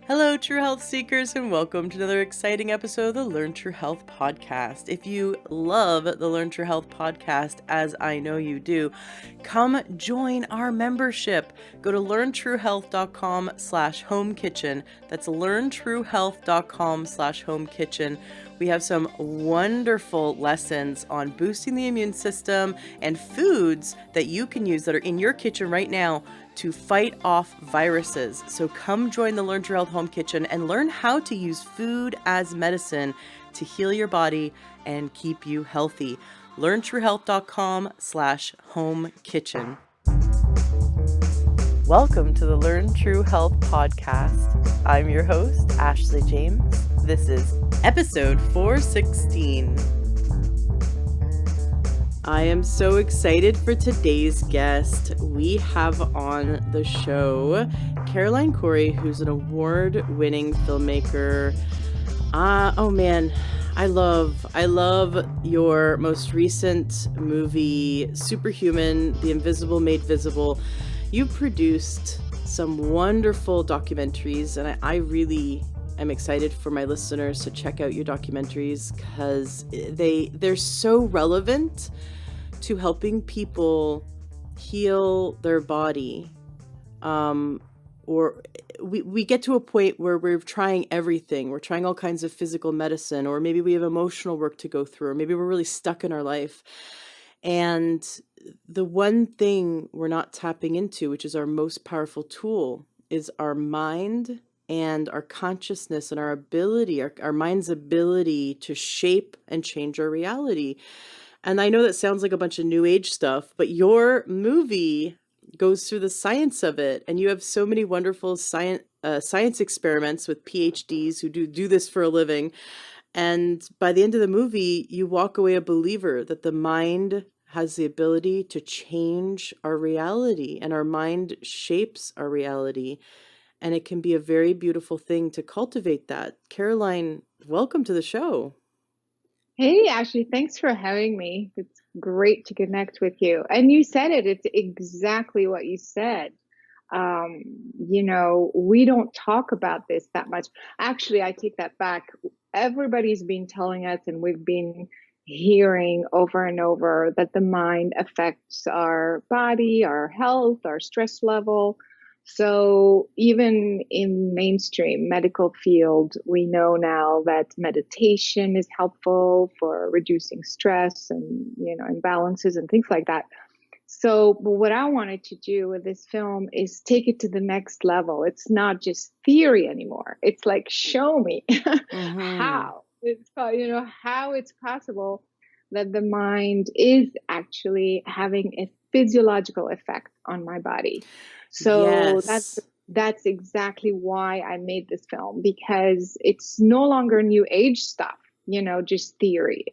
Hello, True Health Seekers, and welcome to another exciting episode of the Learn True Health podcast. If you love the Learn True Health podcast, as I know you do, come join our membership. Go to learntruehealth.com/home kitchen. That's learntruehealth.com/home kitchen. We have some wonderful lessons on boosting the immune system and foods that you can use that are in your kitchen right now to fight off viruses. So come join the Learn True Health Home Kitchen and learn how to use food as medicine to heal your body and keep you healthy. LearnTrueHealth.com/home kitchen. Welcome to the Learn True Health podcast. I'm your host, Ashley James. This is episode 416. I am so excited for today's guest. We have on the show Cory, who's an award-winning filmmaker. Oh man, I love your most recent movie, Superhuman, The Invisible Made Visible. You produced some wonderful documentaries, and I really am excited for my listeners to check out your documentaries because they're so relevant to helping people heal their body. Or we get to a point where we're trying everything. We're trying all kinds of physical medicine, or maybe we have emotional work to go through, or maybe we're really stuck in our life. And the one thing we're not tapping into, which is our most powerful tool, is our mind and our consciousness and our ability, our mind's ability to shape and change our reality. And I know that sounds like a bunch of new age stuff, but your movie goes through the science of it. And you have so many wonderful science experiments with PhDs who do this for a living. And by the end of the movie, you walk away a believer that the mind has the ability to change our reality, and our mind shapes our reality. And it can be a very beautiful thing to cultivate that. Caroline, welcome to the show. Hey, Ashley, thanks for having me. It's great to connect with you. And you said it, it's exactly what you said. We don't talk about this that much. Actually, I take that back. Everybody's been telling us, and we've been hearing over and over, that the mind affects our body, our health, our stress level. So even in mainstream medical field, we know now that meditation is helpful for reducing stress and, imbalances and things like that. So what I wanted to do with this film is take it to the next level. It's not just theory anymore. It's like, show me how how it's possible that the mind is actually having a physiological effect on my body. So yes. that's exactly why I made this film, because it's no longer new age stuff, just theory.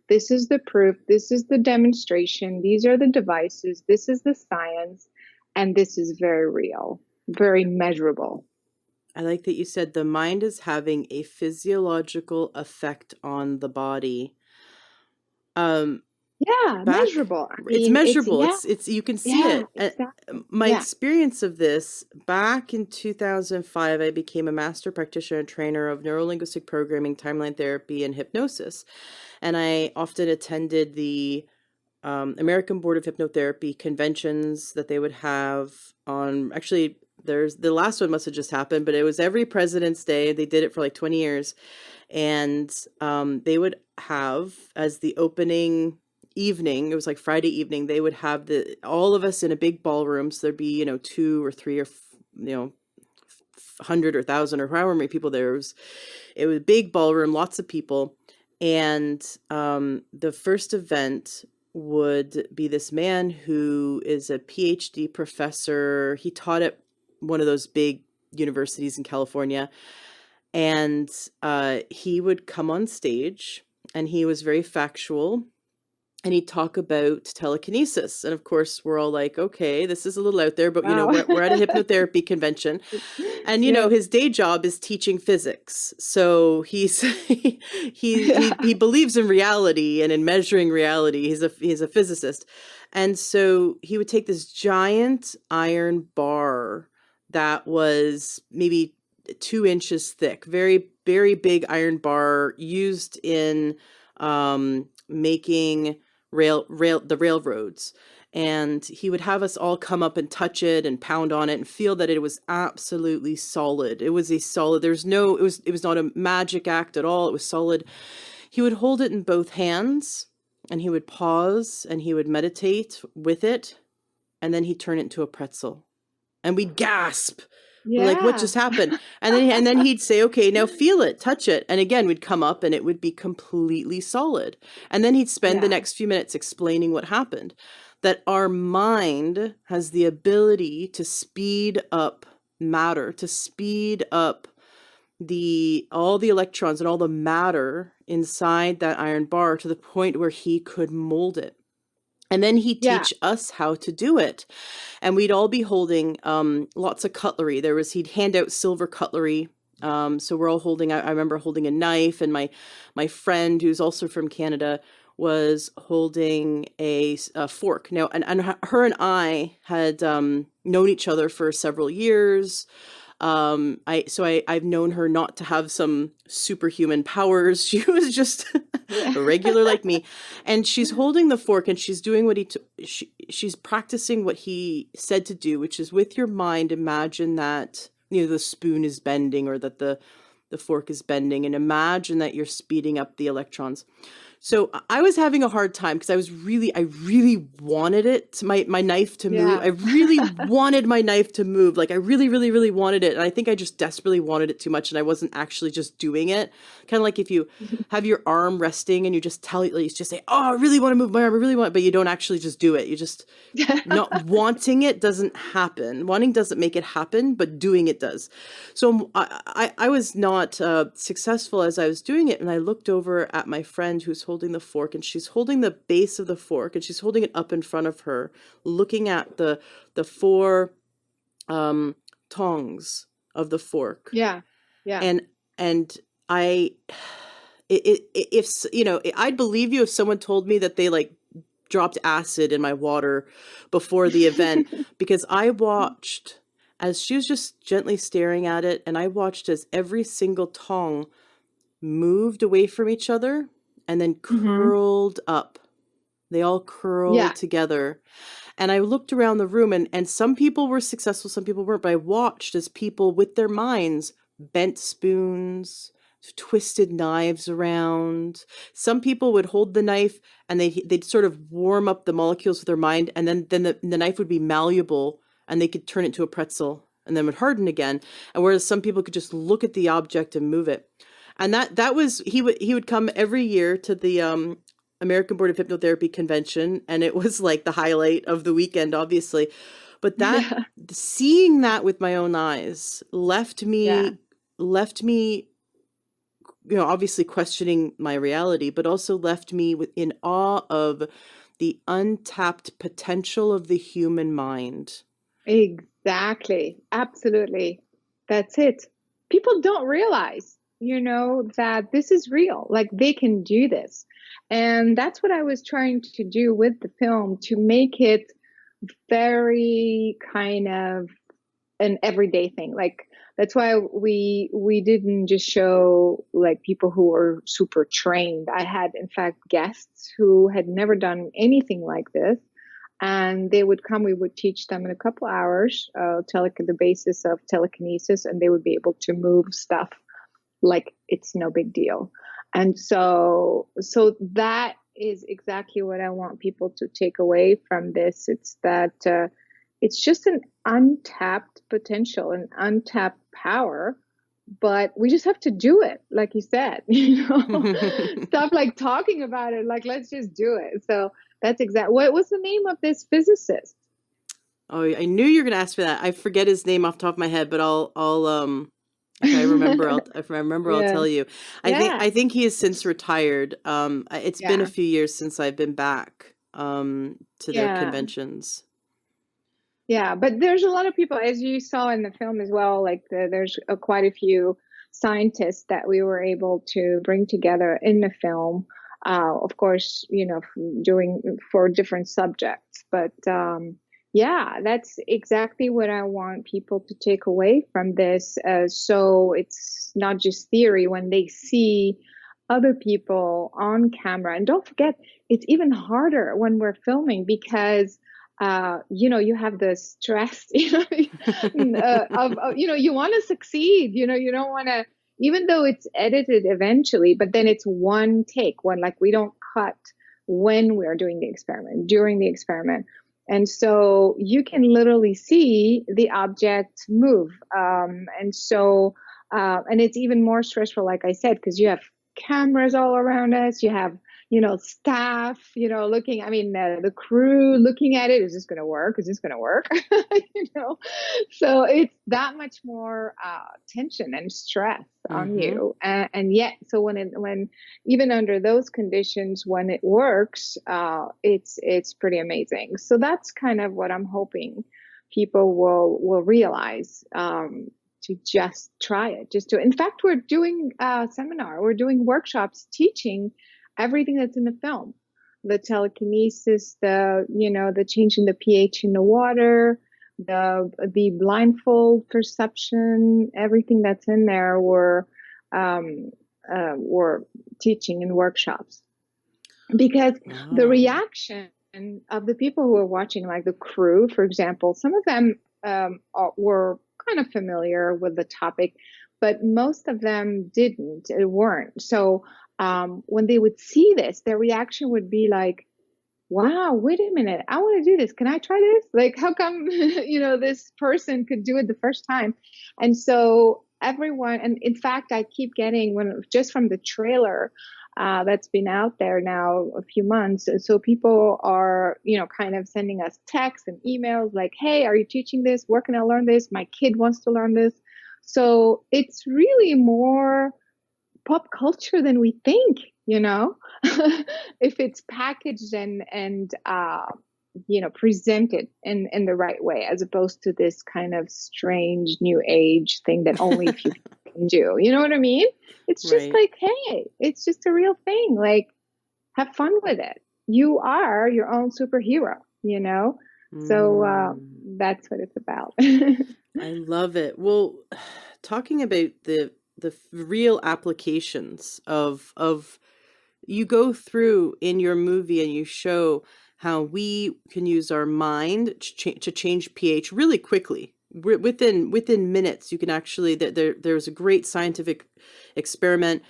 This is the proof, this is the demonstration, these are the devices, this is the science, and this is very real, very measurable. I like that you said the mind is having a physiological effect on the body. Measurable. It's measurable. It's you can see it. Exactly. My experience of this, back in 2005, I became a master practitioner and trainer of neurolinguistic programming, timeline therapy, and hypnosis. And I often attended the American Board of Hypnotherapy conventions that they would have on, actually, the last one must have just happened, but it was every President's Day. They did it for like 20 years. And they would have, as the opening evening, it was like Friday evening, they would have all of us in a big ballroom. So there'd be, 2 or 3 or 100 or 1,000 or however many people there was. It was a big ballroom, lots of people. And the first event would be this man who is a PhD professor. He taught at one of those big universities in California. And he would come on stage, and he was very factual, and he'd talk about telekinesis. And of course, we're all like, okay, this is a little out there, but Wow. we're at a hypnotherapy convention. And, his day job is teaching physics. So he believes in reality and in measuring reality. He's a physicist. And so he would take this giant iron bar that was maybe 2 inches thick, very, very big iron bar used in making the railroads. And he would have us all come up and touch it and pound on it and feel that it was absolutely solid. It was a solid, there's no, it was not a magic act at all. It was solid. He would hold it in both hands and he would pause and he would meditate with it, and then he'd turn it into a pretzel. And we'd gasp. We're like, what Yeah. just happened? And then he'd say, okay, now feel it, touch it. And again, we'd come up and it would be completely solid. And then he'd spend the Yeah. next few minutes explaining what happened. That our mind has the ability to speed up matter, to speed up all the electrons and all the matter inside that iron bar to the point where he could mold it. And then he'd Yeah. teach us how to do it. And we'd all be holding lots of cutlery. He'd hand out silver cutlery. So we're all holding, I remember holding a knife, and my friend, who's also from Canada, was holding a fork. Now, and her and I had known each other for several years. I've known her not to have some superhuman powers. She was just Yeah. a regular like me. And she's holding the fork and she's doing what she's practicing what he said to do, which is with your mind, imagine that, the spoon is bending, or that the fork is bending, and imagine that you're speeding up the electrons. So I was having a hard time because I really wanted my knife to move. Yeah. I really wanted my knife to move. Like I really, really, really wanted it. And I think I just desperately wanted it too much. And I wasn't actually just doing it. Kind of like if you have your arm resting and you just say, oh, I really want to move my arm. I really want, but you don't actually just do it. You just, not wanting it doesn't happen. Wanting doesn't make it happen, but doing it does. So I was not successful as I was doing it. And I looked over at my friend who's holding the fork, and she's holding the base of the fork and she's holding it up in front of her, looking at the four tongs of the fork. Yeah. Yeah. And I, if, I'd believe you if someone told me that they like dropped acid in my water before the event, because I watched as she was just gently staring at it, and I watched as every single tong moved away from each other and then Hmm. curled up. They all curled Yeah. together. And I looked around the room, and some people were successful, some people weren't, but I watched as people with their minds bent spoons, twisted knives around. Some people would hold the knife and they'd sort of warm up the molecules with their mind, and then the knife would be malleable and they could turn it into a pretzel and then would harden again. And whereas some people could just look at the object and move it. And that was, he would come every year to the American Board of Hypnotherapy convention, and it was like the highlight of the weekend, obviously. But Yeah. seeing that with my own eyes left Yeah. me, obviously questioning my reality, but also left me in awe of the untapped potential of the human mind. Exactly. Absolutely. That's it. People don't realize, that this is real. Like they can do this. And that's what I was trying to do with the film, to make it very kind of an everyday thing. Like that's why we didn't just show like people who were super trained. I had in fact guests who had never done anything like this, and they would come. We would teach them in a couple hours the basis of telekinesis, and they would be able to move stuff like it's no big deal. And so that is exactly what I want people to take away from this. It's that it's just an untapped potential, an untapped power, but we just have to do it, like you said. Stop like talking about it, like let's just do it. So that's exactly what was the name of this physicist? Oh, I knew you were going to ask me that. I forget his name off the top of my head, but I'll if I remember, I'll Yeah. tell you. Yeah. I think he has since retired. It's been a Yeah. few years since I've been back to their Yeah. conventions. Yeah, but there's a lot of people, as you saw in the film as well, like there's quite a few scientists that we were able to bring together in the film. Of course, doing for different subjects, but Yeah, that's exactly what I want people to take away from this. So it's not just theory when they see other people on camera. And don't forget, it's even harder when we're filming because, you have the stress, you want to succeed, you don't want to, even though it's edited eventually, but then it's one take when like we don't cut when we're doing the experiment, during the experiment. And so you can literally see the object move. And it's even more stressful, like I said, because you have cameras all around us. You have, staff, looking, I mean, the crew looking at it. Is this going to work? Is this going to work? you know, so it's that much more tension and stress on Mm-hmm. you. And yet, so when even under those conditions, when it works, it's pretty amazing. So that's kind of what I'm hoping people will realize, to just try it. In fact, we're doing a seminar, we're doing workshops teaching everything that's in the film, the telekinesis, the changing the pH in the water, the blindfold perception, everything that's in there. We're teaching in workshops because the Wow. reaction of the people who are watching, like the crew, for example, some of them were kind of familiar with the topic, but most of them didn't, weren't. So when they would see this, their reaction would be like, wow, wait a minute, I want to do this. Can I try this? Like, how come, this person could do it the first time? And so everyone, and in fact, I keep getting just from the trailer, that's been out there now a few months. So people are, kind of sending us texts and emails like, hey, are you teaching this? Where can I learn this? My kid wants to learn this. So it's really more pop culture than we think, if it's packaged and presented in the right way, as opposed to this kind of strange new age thing that only a few people can do. You know what I mean? It's just Right. like, hey, it's just a real thing. Like, have fun with it. You are your own superhero. So Mm. that's what it's about. I love it. Well, talking about the real applications of you go through in your movie and you show how we can use our mind to change pH really quickly. Within minutes, you can actually there's a great scientific experiment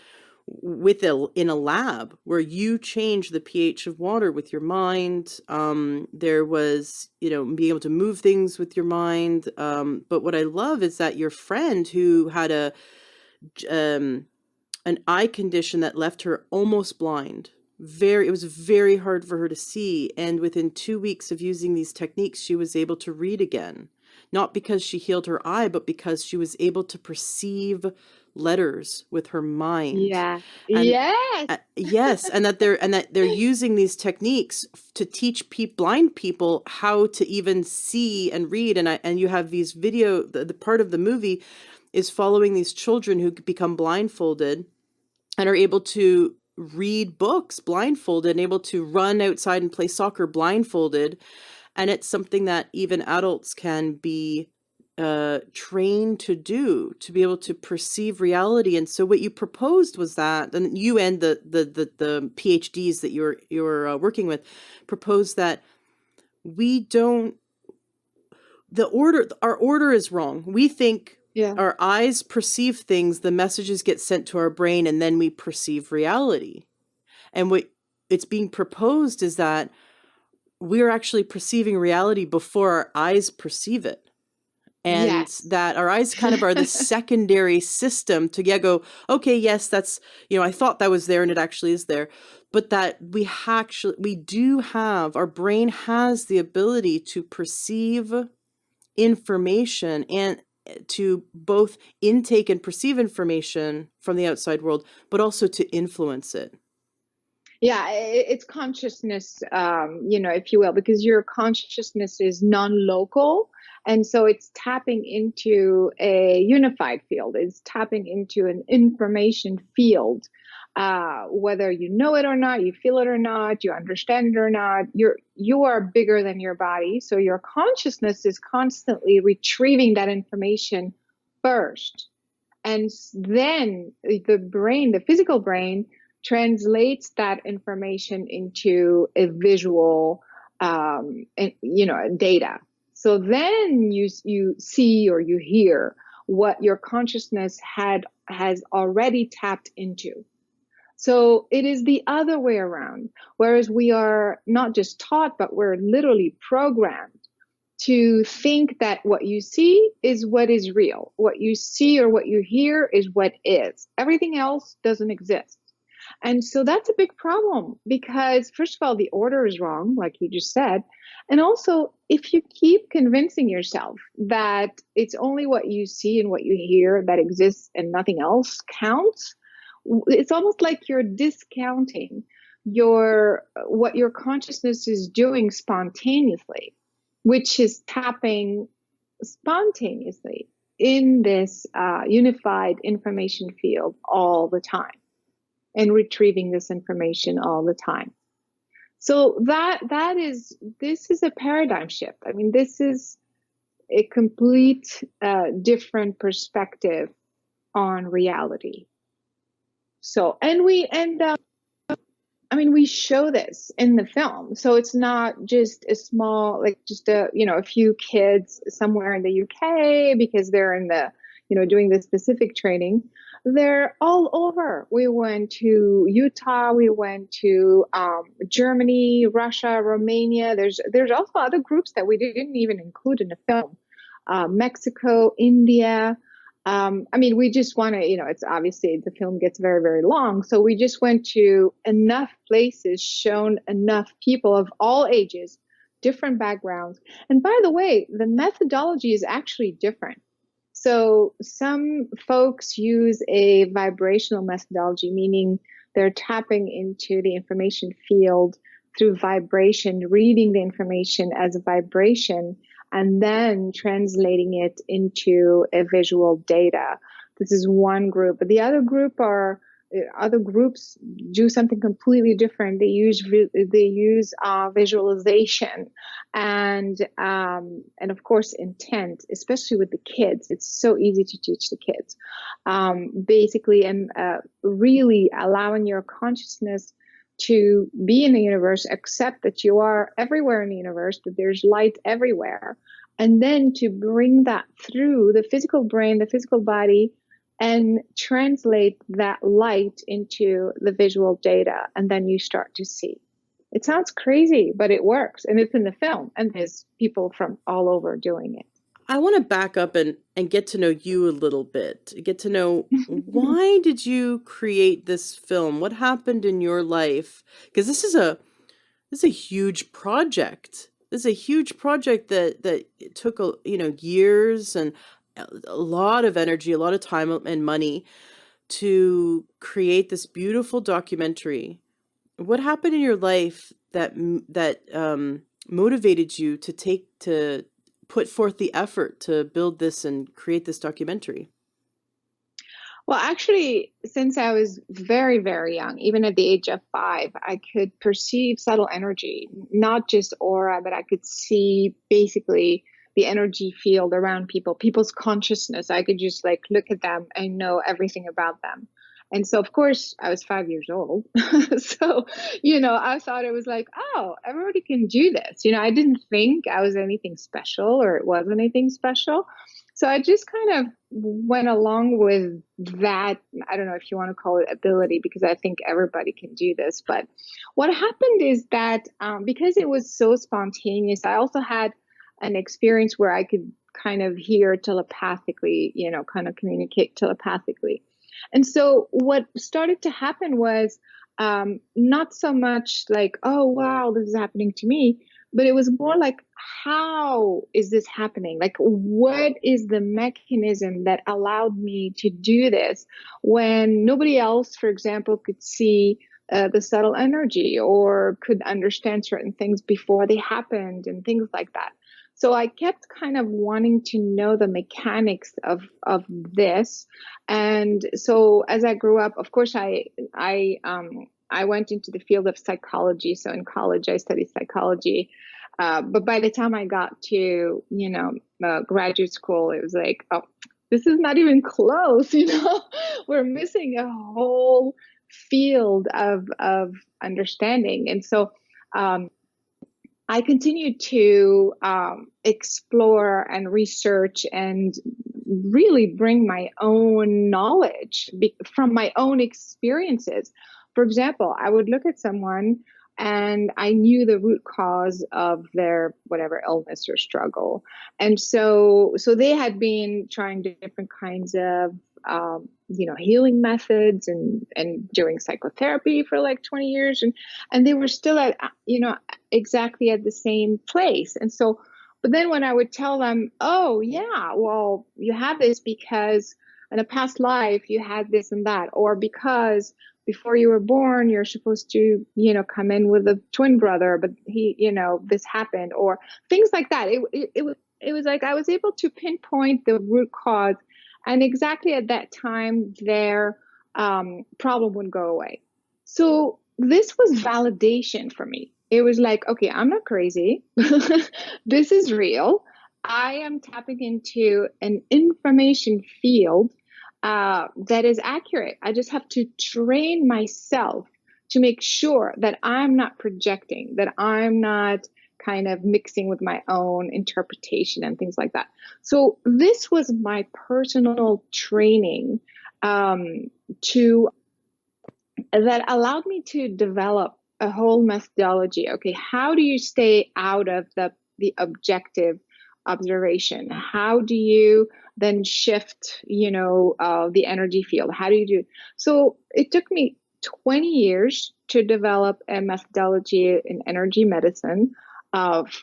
in a lab where you change the pH of water with your mind. There was, being able to move things with your mind. But what I love is that your friend who had um, an eye condition that left her almost blind. It was very hard for her to see. And within 2 weeks of using these techniques, she was able to read again. Not because she healed her eye, but because she was able to perceive letters with her mind. Yeah. And Yes. yes, and that they're using these techniques to teach blind people how to even see and read. And you have these the part of the movie is following these children who become blindfolded and are able to read books blindfolded and able to run outside and play soccer blindfolded. And it's something that even adults can be trained to do, to be able to perceive reality. And so what you proposed was that, and you and the PhDs that you're working with proposed that we don't our order is wrong. We think Yeah. our eyes perceive things, the messages get sent to our brain, and then we perceive reality. And what it's being proposed is that we're actually perceiving reality before our eyes perceive it. And Yes. that our eyes kind of are the secondary system to go, okay, yes, that's, I thought that was there and it actually is there. But that we do have, our brain has the ability to perceive information and to both intake and perceive information from the outside world, but also to influence it. Yeah, it's consciousness, if you will, because your consciousness is non-local. And so it's tapping into a unified field. It's tapping into an information field. Whether you know it or not, you feel it or not, you understand it or not, you are bigger than your body. So your consciousness is constantly retrieving that information first. And then the brain, the physical brain, translates that information into a visual, data. So then you see or you hear what your consciousness has already tapped into. So it is the other way around. Whereas we are not just taught, but we're literally programmed to think that what you see is what is real. What you see or what you hear is what is. Everything else doesn't exist. And so that's a big problem because, first of all, the order is wrong, like you just said. And also, if you keep convincing yourself that it's only what you see and what you hear that exists and nothing else counts, it's almost like you're discounting what your consciousness is doing spontaneously, which is tapping spontaneously in this unified information field all the time and retrieving this information all the time. So this is a paradigm shift. I mean, this is a complete different perspective on reality. So, we show this in the film. So it's not just a small, like just a few kids somewhere in the UK because they're in the, doing the specific training. They're all over. We went to Utah. We went to Germany, Russia, Romania. There's also other groups that we didn't even include in the film. Mexico, India. We just want to, it's obviously the film gets very, very long. So we just went to enough places, shown enough people of all ages, different backgrounds. And by the way, the methodology is actually different. So some folks use a vibrational methodology, meaning they're tapping into the information field through vibration, reading the information as a vibration, and then translating it into a visual data. This is one group. But the other groups do something completely different. They use visualization and of course intent, especially with the kids. It's so easy to teach the kids. Basically, and really allowing your consciousness to be in the universe, accept that you are everywhere in the universe, that there's light everywhere, and then to bring that through the physical brain, the physical body, and translate that light into the visual data, and then you start to see. It sounds crazy, but it works, and it's in the film, and there's people from all over doing it. I want to back up and get to know you a little bit, get to know why did you create this film? What happened in your life? Because this is a huge project. This is a huge project that took years and a lot of energy, a lot of time and money to create this beautiful documentary. What happened in your life that motivated you to put forth the effort to build this and create this documentary? Well, actually, since I was very, very young, even at the age of 5, I could perceive subtle energy, not just aura, but I could see basically the energy field around people's consciousness. I could just look at them and know everything about them. And so, of course, I was 5 years old. So, I thought it was like, oh, everybody can do this. I didn't think I was anything special or it was anything special. So I just kind of went along with that. I don't know if you want to call it ability, because I think everybody can do this. But what happened is that because it was so spontaneous, I also had an experience where I could kind of hear telepathically, kind of communicate telepathically. And so what started to happen was not so much like, oh, wow, this is happening to me, but it was more like, how is this happening? Like, what is the mechanism that allowed me to do this when nobody else, for example, could see the subtle energy or could understand certain things before they happened and things like that. So I kept kind of wanting to know the mechanics of this. And so as I grew up, of course, I went into the field of psychology. So in college, I studied psychology. But by the time I got to, graduate school, it was like, oh, this is not even close, we're missing a whole field of understanding. And so I continued to explore and research and really bring my own knowledge from my own experiences. For example, I would look at someone and I knew the root cause of their whatever illness or struggle. And so they had been trying different kinds of healing methods and doing psychotherapy for like 20 years, and they were still at exactly at the same place. And so, but then when I would tell them, oh yeah, well, you have this because in a past life you had this and that, or because before you were born you're supposed to come in with a twin brother, but this happened, or things like that. It was like I was able to pinpoint the root cause, and exactly at that time their problem would go away. So this was validation for me. It was like, okay, I'm not crazy. This is real. I am tapping into an information field that is accurate. I just have to train myself to make sure that I'm not projecting, that I'm not kind of mixing with my own interpretation and things like that. So this was my personal training to that allowed me to develop a whole methodology. Okay, how do you stay out of the objective observation? How do you then shift, the energy field? How do you do it? So it took me 20 years to develop a methodology in energy medicine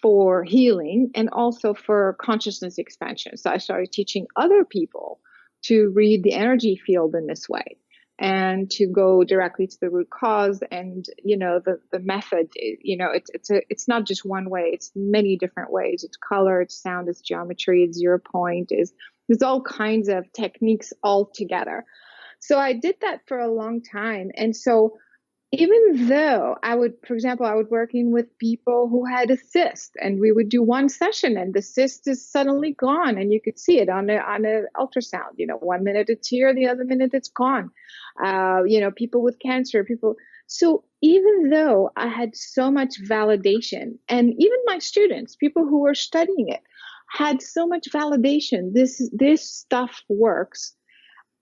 for healing and also for consciousness expansion. So I started teaching other people to read the energy field in this way and to go directly to the root cause. And the method, it's not just one way, it's many different ways. It's color, it's sound, it's geometry, it's 0 point, there's all kinds of techniques all together. So I did that for a long time. And so even though for example, I would working with people who had a cyst, and we would do one session and the cyst is suddenly gone, and you could see it on a ultrasound. 1 minute it's here, the other minute it's gone. People with cancer, So even though I had so much validation, and even my students, people who were studying it, had so much validation, this stuff works.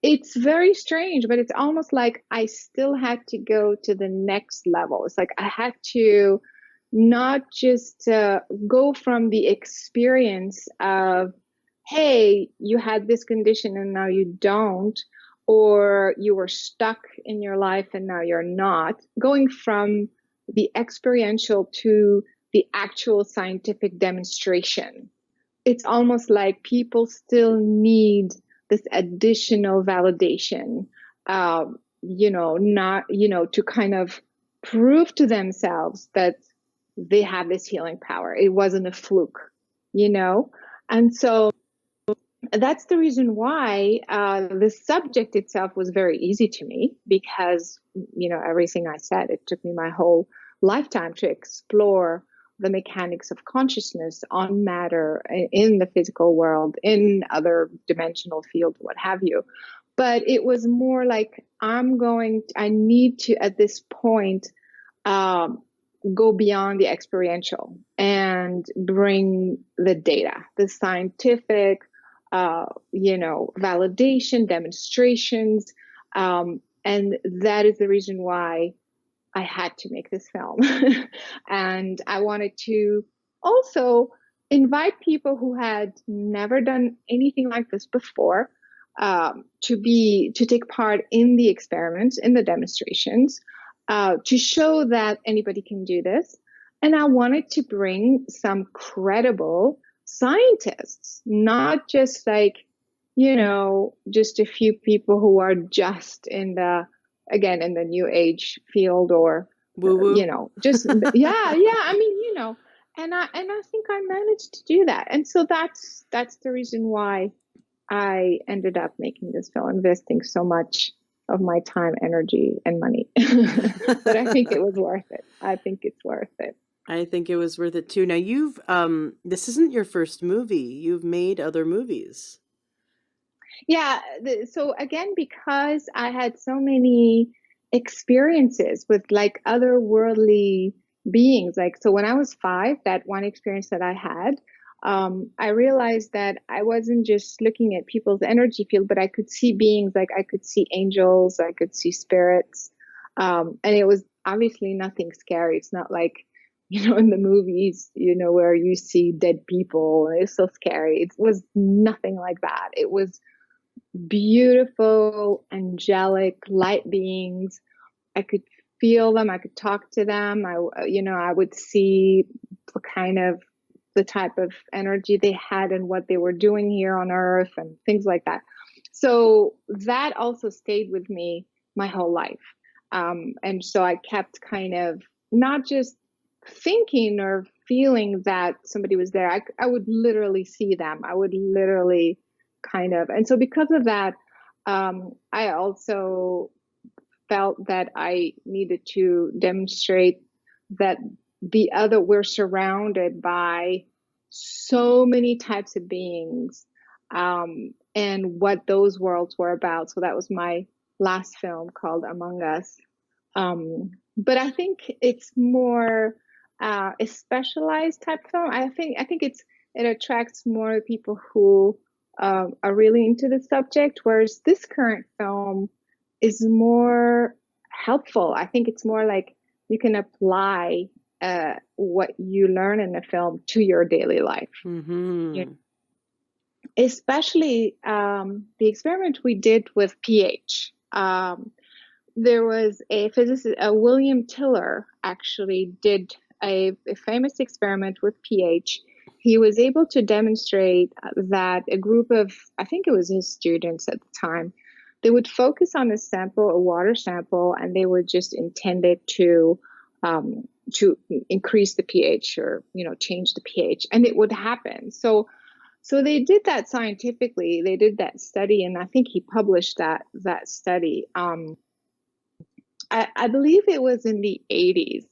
It's very strange, but it's almost like I still had to go to the next level. It's like I had to not just go from the experience of, hey, you had this condition and now you don't, or you were stuck in your life and now you're not, going from the experiential to the actual scientific demonstration. It's almost like people still need this additional validation, to kind of prove to themselves that they have this healing power. It wasn't a fluke. And so that's the reason why the subject itself was very easy to me, because, everything I said, it took me my whole lifetime to explore the mechanics of consciousness on matter in the physical world, in other dimensional fields, what have you. But it was more like I need to, at this point, go beyond the experiential and bring the data, the scientific, validation, demonstrations. And that is the reason why I had to make this film. And I wanted to also invite people who had never done anything like this before to take part in the experiments, in the demonstrations, to show that anybody can do this. And I wanted to bring some credible scientists, not just just a few people who are just in the new age field, or Woo woo. just yeah. I mean, and I think I managed to do that. And so that's the reason why I ended up making this film, investing so much of my time, energy, and money. But I think it was worth it. I think it's worth it. I think it was worth it too. Now you've this isn't your first movie. You've made other movies. Yeah. So again, because I had so many experiences with like otherworldly beings, like, so when I was 5, that one experience that I had, I realized that I wasn't just looking at people's energy field, but I could see beings, like I could see angels, I could see spirits. And it was obviously nothing scary. It's not like, in the movies, where you see dead people. It's so scary. It was nothing like that. It was beautiful, angelic, light beings. I could feel them. I could talk to them. I would see the type of energy they had and what they were doing here on Earth and things like that. So that also stayed with me my whole life. And so I kept kind of not just thinking or feeling that somebody was there. I would literally see them. I would literally and so because of that, I also felt that I needed to demonstrate that we're surrounded by so many types of beings, and what those worlds were about. So that was my last film, called Among Us. But I think it's more a specialized type film. I think it attracts more people who are really into the subject, whereas this current film is more helpful. I think it's more like you can apply what you learn in the film to your daily life. Yeah. Mm-hmm. Especially the experiment we did with pH. There was a physicist, William Tiller, actually did a famous experiment with pH. He was able to demonstrate that a group of, I think it was his students at the time, they would focus on a sample, a water sample, and they would just intend it to increase the pH, or change the pH, and it would happen. So they did that scientifically. They did that study, and I think he published that study. I believe it was in the 80s.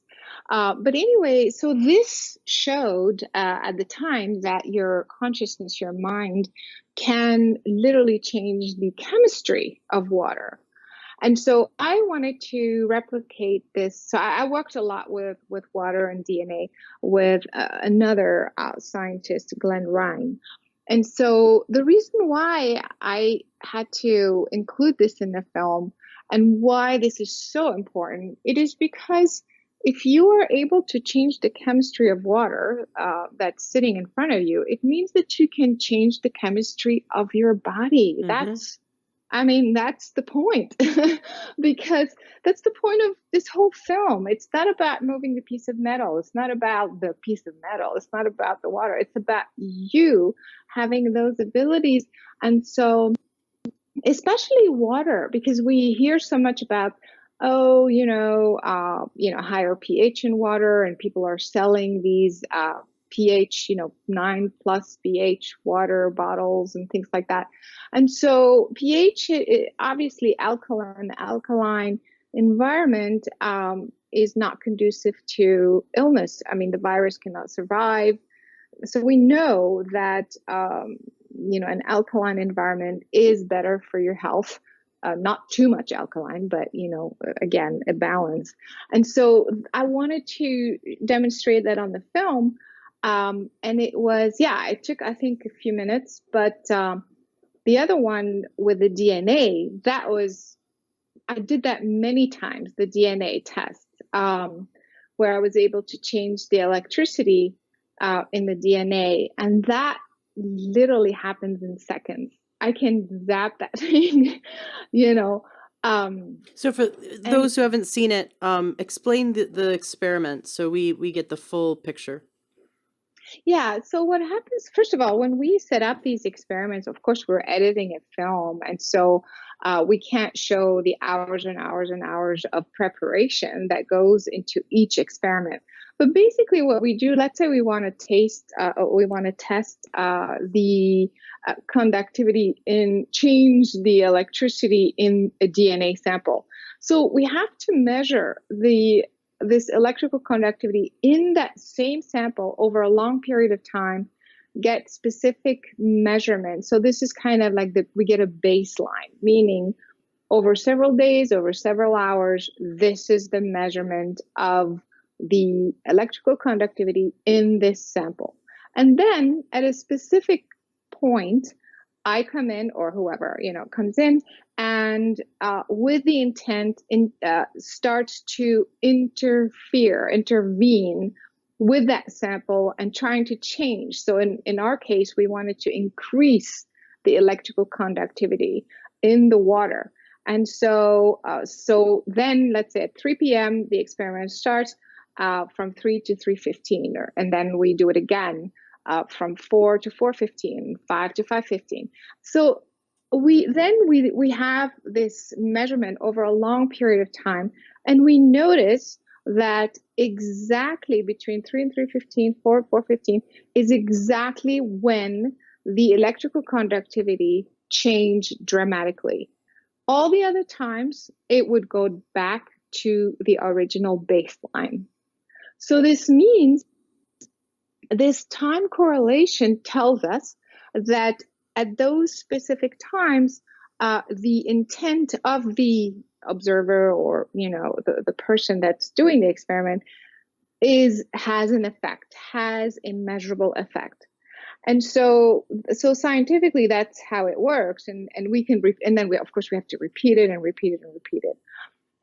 But anyway, so this showed at the time that your consciousness, your mind, can literally change the chemistry of water. And so I wanted to replicate this. So I worked a lot with water and DNA with another scientist, Glenn Ryan. And so the reason why I had to include this in the film, and why this is so important, it is because if you are able to change the chemistry of water that's sitting in front of you, it means that you can change the chemistry of your body. Mm-hmm. That's the point. Because that's the point of this whole film. It's not about moving the piece of metal. It's not about the piece of metal. It's not about the water. It's about you having those abilities. And so, especially water, because we hear so much about, higher pH in water, and people are selling these pH, 9+ pH water bottles and things like that. And so pH, obviously alkaline environment is not conducive to illness. I mean, the virus cannot survive. So we know that an alkaline environment is better for your health. Not too much alkaline, but again, a balance. And so I wanted to demonstrate that on the film. And it took, I think, a few minutes, but the other one with the DNA, I did that many times, the DNA test, where I was able to change the electricity in the DNA, and that literally happens in seconds. I can zap that thing, you know. So for And those who haven't seen it, explain the experiment so we get the full picture. yeah, so what happens, first of all, when we set up these experiments, of course, we're editing a film. And so We can't show the hours and hours and hours of preparation that goes into each experiment. But basically, what we do, let's say we want to we want to test the conductivity in change the electricity in a DNA sample. So we have to measure this electrical conductivity in that same sample over a long period of time, get specific measurements. So this is kind of like we get a baseline, meaning over several days, over several hours, this is the measurement of the electrical conductivity in this sample. And then at a specific point, I come in, or whoever comes in, and with the intent starts to intervene with that sample and trying to change. So in our case, we wanted to increase the electrical conductivity in the water. And so then let's say at 3 p.m., the experiment starts from 3 to 3:15, and then we do it again from 4 to 4:15, 5 to 5:15. So we have this measurement over a long period of time, and we notice that exactly between 3 and 3:15, 4 and 4:15 is exactly when the electrical conductivity changed dramatically. All the other times, it would go back to the original baseline. So this means this time correlation tells us that at those specific times, the intent of the observer, or the person that's doing the experiment, has an effect, has a measurable effect. And so scientifically, that's how it works. And we can, and then of course we have to repeat it and repeat it and repeat it.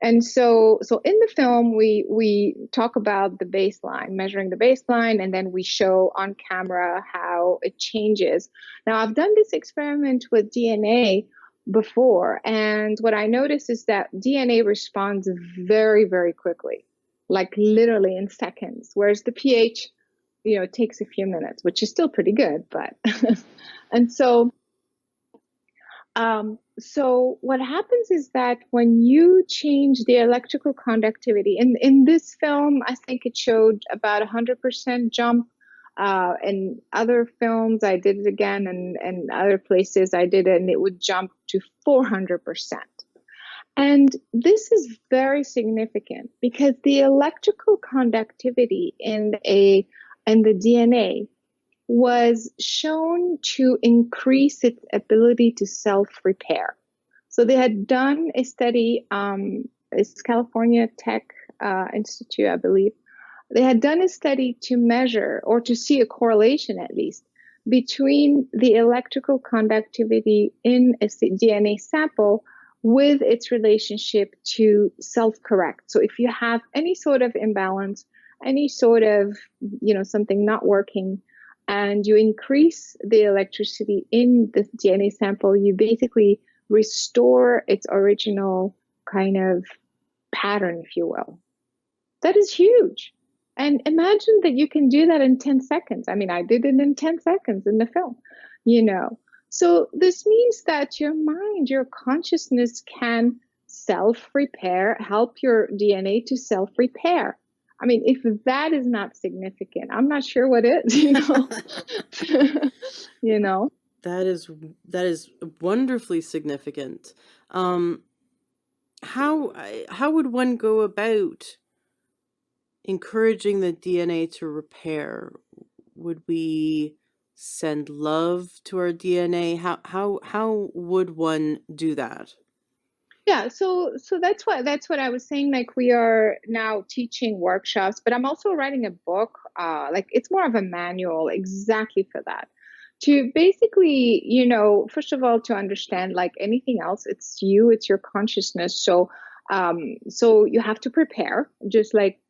And so in the film, we talk about the baseline, measuring the baseline, and then we show on camera how it changes. Now, I've done this experiment with DNA before, and what I noticed is that DNA responds very, very quickly, like literally in seconds, whereas the pH, takes a few minutes, which is still pretty good, but and so what happens is that when you change the electrical conductivity, in this film, I think it showed about 100% jump. In other films, I did it again, and other places I did it, and it would jump to 400%. And this is very significant because the electrical conductivity in the DNA was shown to increase its ability to self-repair. So they had done a study, it's California Tech Institute, I believe. They had done a study to measure, or to see a correlation at least, between the electrical conductivity in a DNA sample with its relationship to self-correct. So if you have any sort of imbalance, any sort of, something not working, and you increase the electricity in the DNA sample, you basically restore its original kind of pattern, if you will. That is huge. And imagine that you can do that in 10 seconds. I mean, I did it in 10 seconds in the film, So this means that your mind, your consciousness can self-repair, help your DNA to self-repair. I mean, if that is not significant, I'm not sure what is, That is wonderfully significant. How would one go about encouraging the DNA to repair? Would we send love to our DNA? How would one do that? Yeah, so that's what I was saying. Like, we are now teaching workshops, but I'm also writing a book. Like, it's more of a manual exactly for that. To basically, first of all, to understand, like anything else, it's your consciousness. So you have to prepare, just like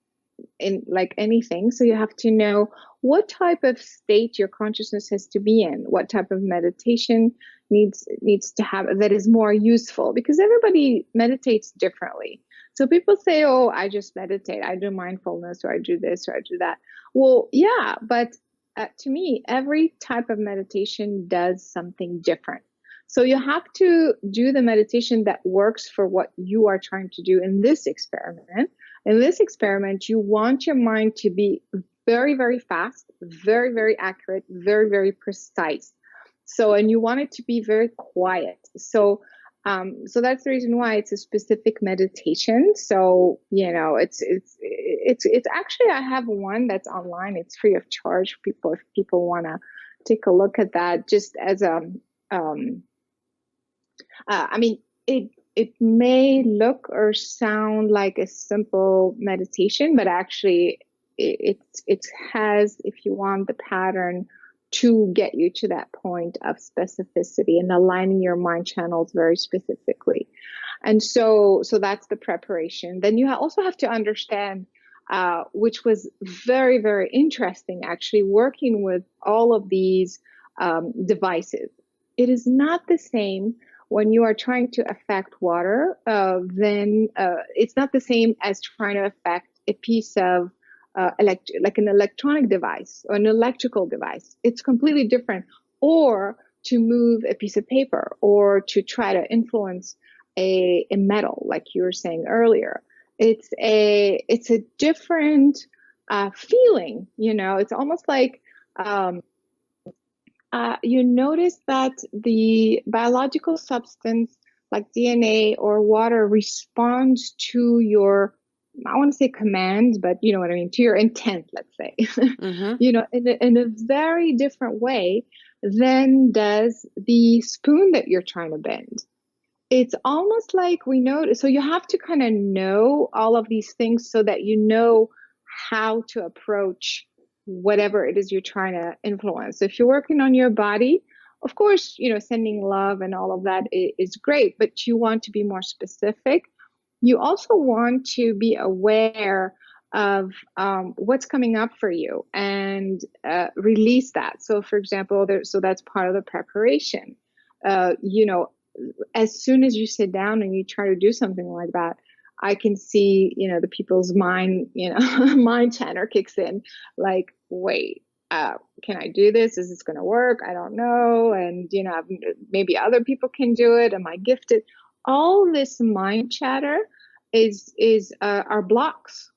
in like anything. So you have to know what type of state your consciousness has to be in, what type of meditation needs to have that is more useful, because everybody meditates differently. So people say, oh, I just meditate, I do mindfulness, or I do this, or I do that. Well, yeah, but to me, every type of meditation does something different. So you have to do the meditation that works for what you are trying to do in this experiment. In this experiment, you want your mind to be very, very fast, very, very accurate, very, very precise. So, and you want it to be very quiet. So that's the reason why it's a specific meditation. So, it's actually, I have one that's online. It's free of charge for people if people want to take a look at that, just as um, I mean, it may look or sound like a simple meditation, but actually, it has, if you want, the pattern to get you to that point of specificity and aligning your mind channels very specifically. And so that's the preparation. Then you also have to understand, which was very, very interesting, actually, working with all of these devices. It is not the same when you are trying to affect water, then it's not the same as trying to affect a piece of like an electronic device or an electrical device. It's completely different. Or to move a piece of paper, or to try to influence a metal, like you were saying earlier. It's a different feeling. It's almost like you notice that the biological substance like DNA or water responds to your, I want to say commands, but you know what I mean, to your intent, let's say, Mm-hmm. in a very different way than does the spoon that you're trying to bend. It's almost like we know, so you have to kind of know all of these things so that you know how to approach whatever it is you're trying to influence. So if you're working on your body, of course, sending love and all of that is great, but you want to be more specific. You also want to be aware of what's coming up for you and release that. So, for example, so that's part of the preparation. You know, as soon as you sit down and you try to do something like that, I can see, the people's mind, mind chatter kicks in, like, wait, can I do this? Is this going to work? I don't know. And, maybe other people can do it. Am I gifted? All this mind chatter is are blocks.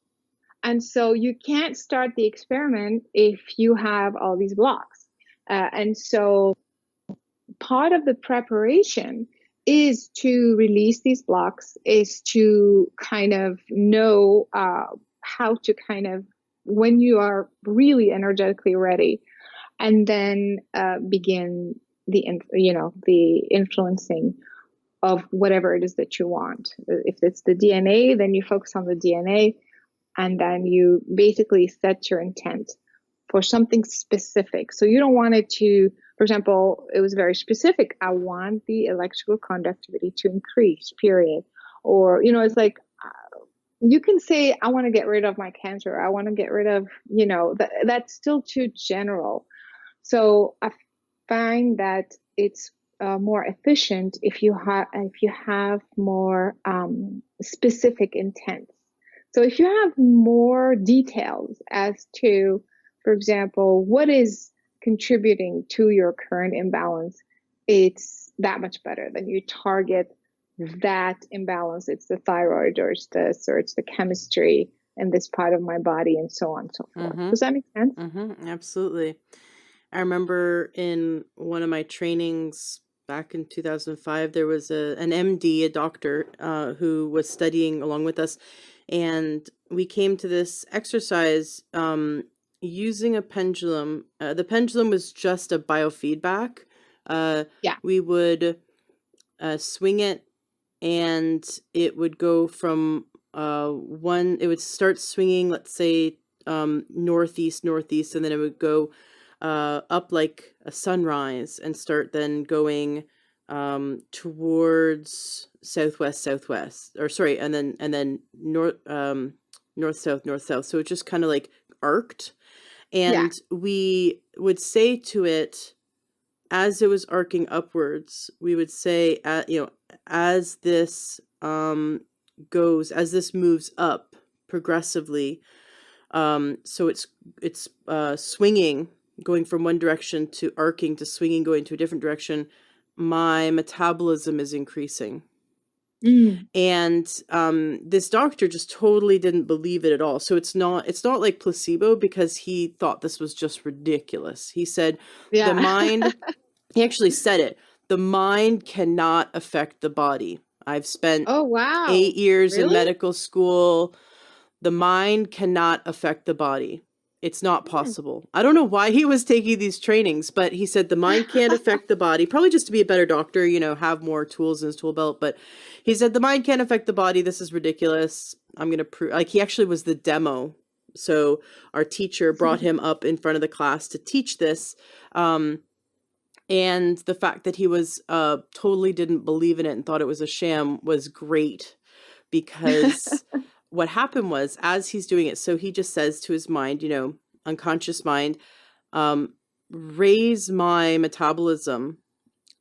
And so you can't start the experiment if you have all these blocks. And so part of the preparation is to release these blocks, is to kind of know how to kind of, when you are really energetically ready, and then begin the influencing of whatever it is that you want. If it's the DNA, then you focus on the DNA, and then you basically set your intent for something specific. So you don't want it to, for example, it was very specific. I want the electrical conductivity to increase, period. Or, it's like, you can say, I want to get rid of my cancer. I want to get rid of, that's still too general. So I find that it's more efficient if you have more specific intents. So if you have more details as to, for example, what is contributing to your current imbalance, it's that much better. Than you target that imbalance. It's the thyroid, or it's this, or it's the chemistry in this part of my body, and so on and so forth. Mm-hmm. Does that make sense? Mm-hmm. Absolutely. I remember in one of my trainings back in 2005, there was an MD, a doctor, who was studying along with us. And we came to this exercise using a pendulum. The pendulum was just a biofeedback. Yeah. We would swing it, and it would go from it would start swinging, let's say, northeast, and then it would go up like a sunrise and start then going towards southwest, or sorry, and then north south. So it just kind of like arced, Yeah. and we would say to it, as it was arcing upwards, we would say, as this as this moves up progressively, so it's swinging, going from one direction to arcing to swinging, going to a different direction. my metabolism is increasing. Mm. And this doctor just totally didn't believe it at all. So it's not like placebo, because he thought this was just ridiculous. He said the Yeah. mind, he actually said it, the mind cannot affect the body. I've spent Oh, eight wow. years in Really? medical school. The mind cannot affect the body. It's not Hmm. possible. I don't know why he was taking these trainings, but he said the mind can't affect the body, probably just to be a better doctor, have more tools in his tool belt. But he said the mind can't affect the body. This is ridiculous. I'm going to prove, like, he actually was the demo. So our teacher brought him up in front of the class to teach this. Um, and the fact that he was totally didn't believe in it and thought it was a sham was great, because what happened was, as he's doing it, so he just says to his mind, unconscious mind, um, raise my metabolism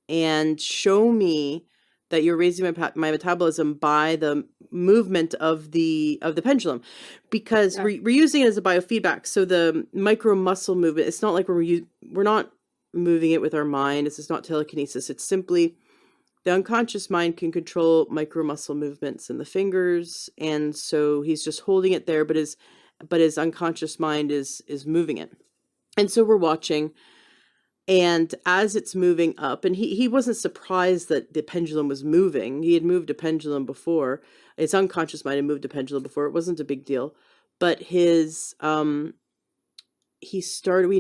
and show me that you're raising my metabolism by the movement of the pendulum, because Yeah. we're using it as a biofeedback. So the micro muscle movement, it's not like we're not moving it with our mind. It's not telekinesis. It's simply the unconscious mind can control micro muscle movements in the fingers, and so he's just holding it there, but his unconscious mind is moving it. And so we're watching, and as it's moving up, and he wasn't surprised that the pendulum was moving. He had moved a pendulum before. His unconscious mind had moved a pendulum before. It wasn't a big deal. But we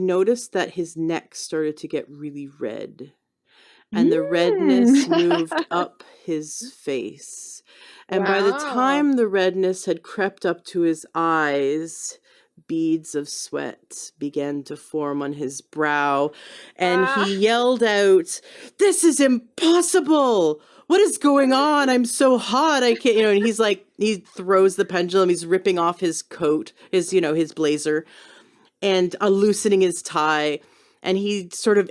noticed that his neck started to get really red, and the Mm. redness moved up his face. And by the Wow. time the redness had crept up to his eyes, beads of sweat began to form on his brow, and Ah. he yelled out, "This is impossible! What is going on? I'm so hot. I can't," and he's like, he throws the pendulum, he's ripping off his coat, his blazer, and loosening his tie. And he sort of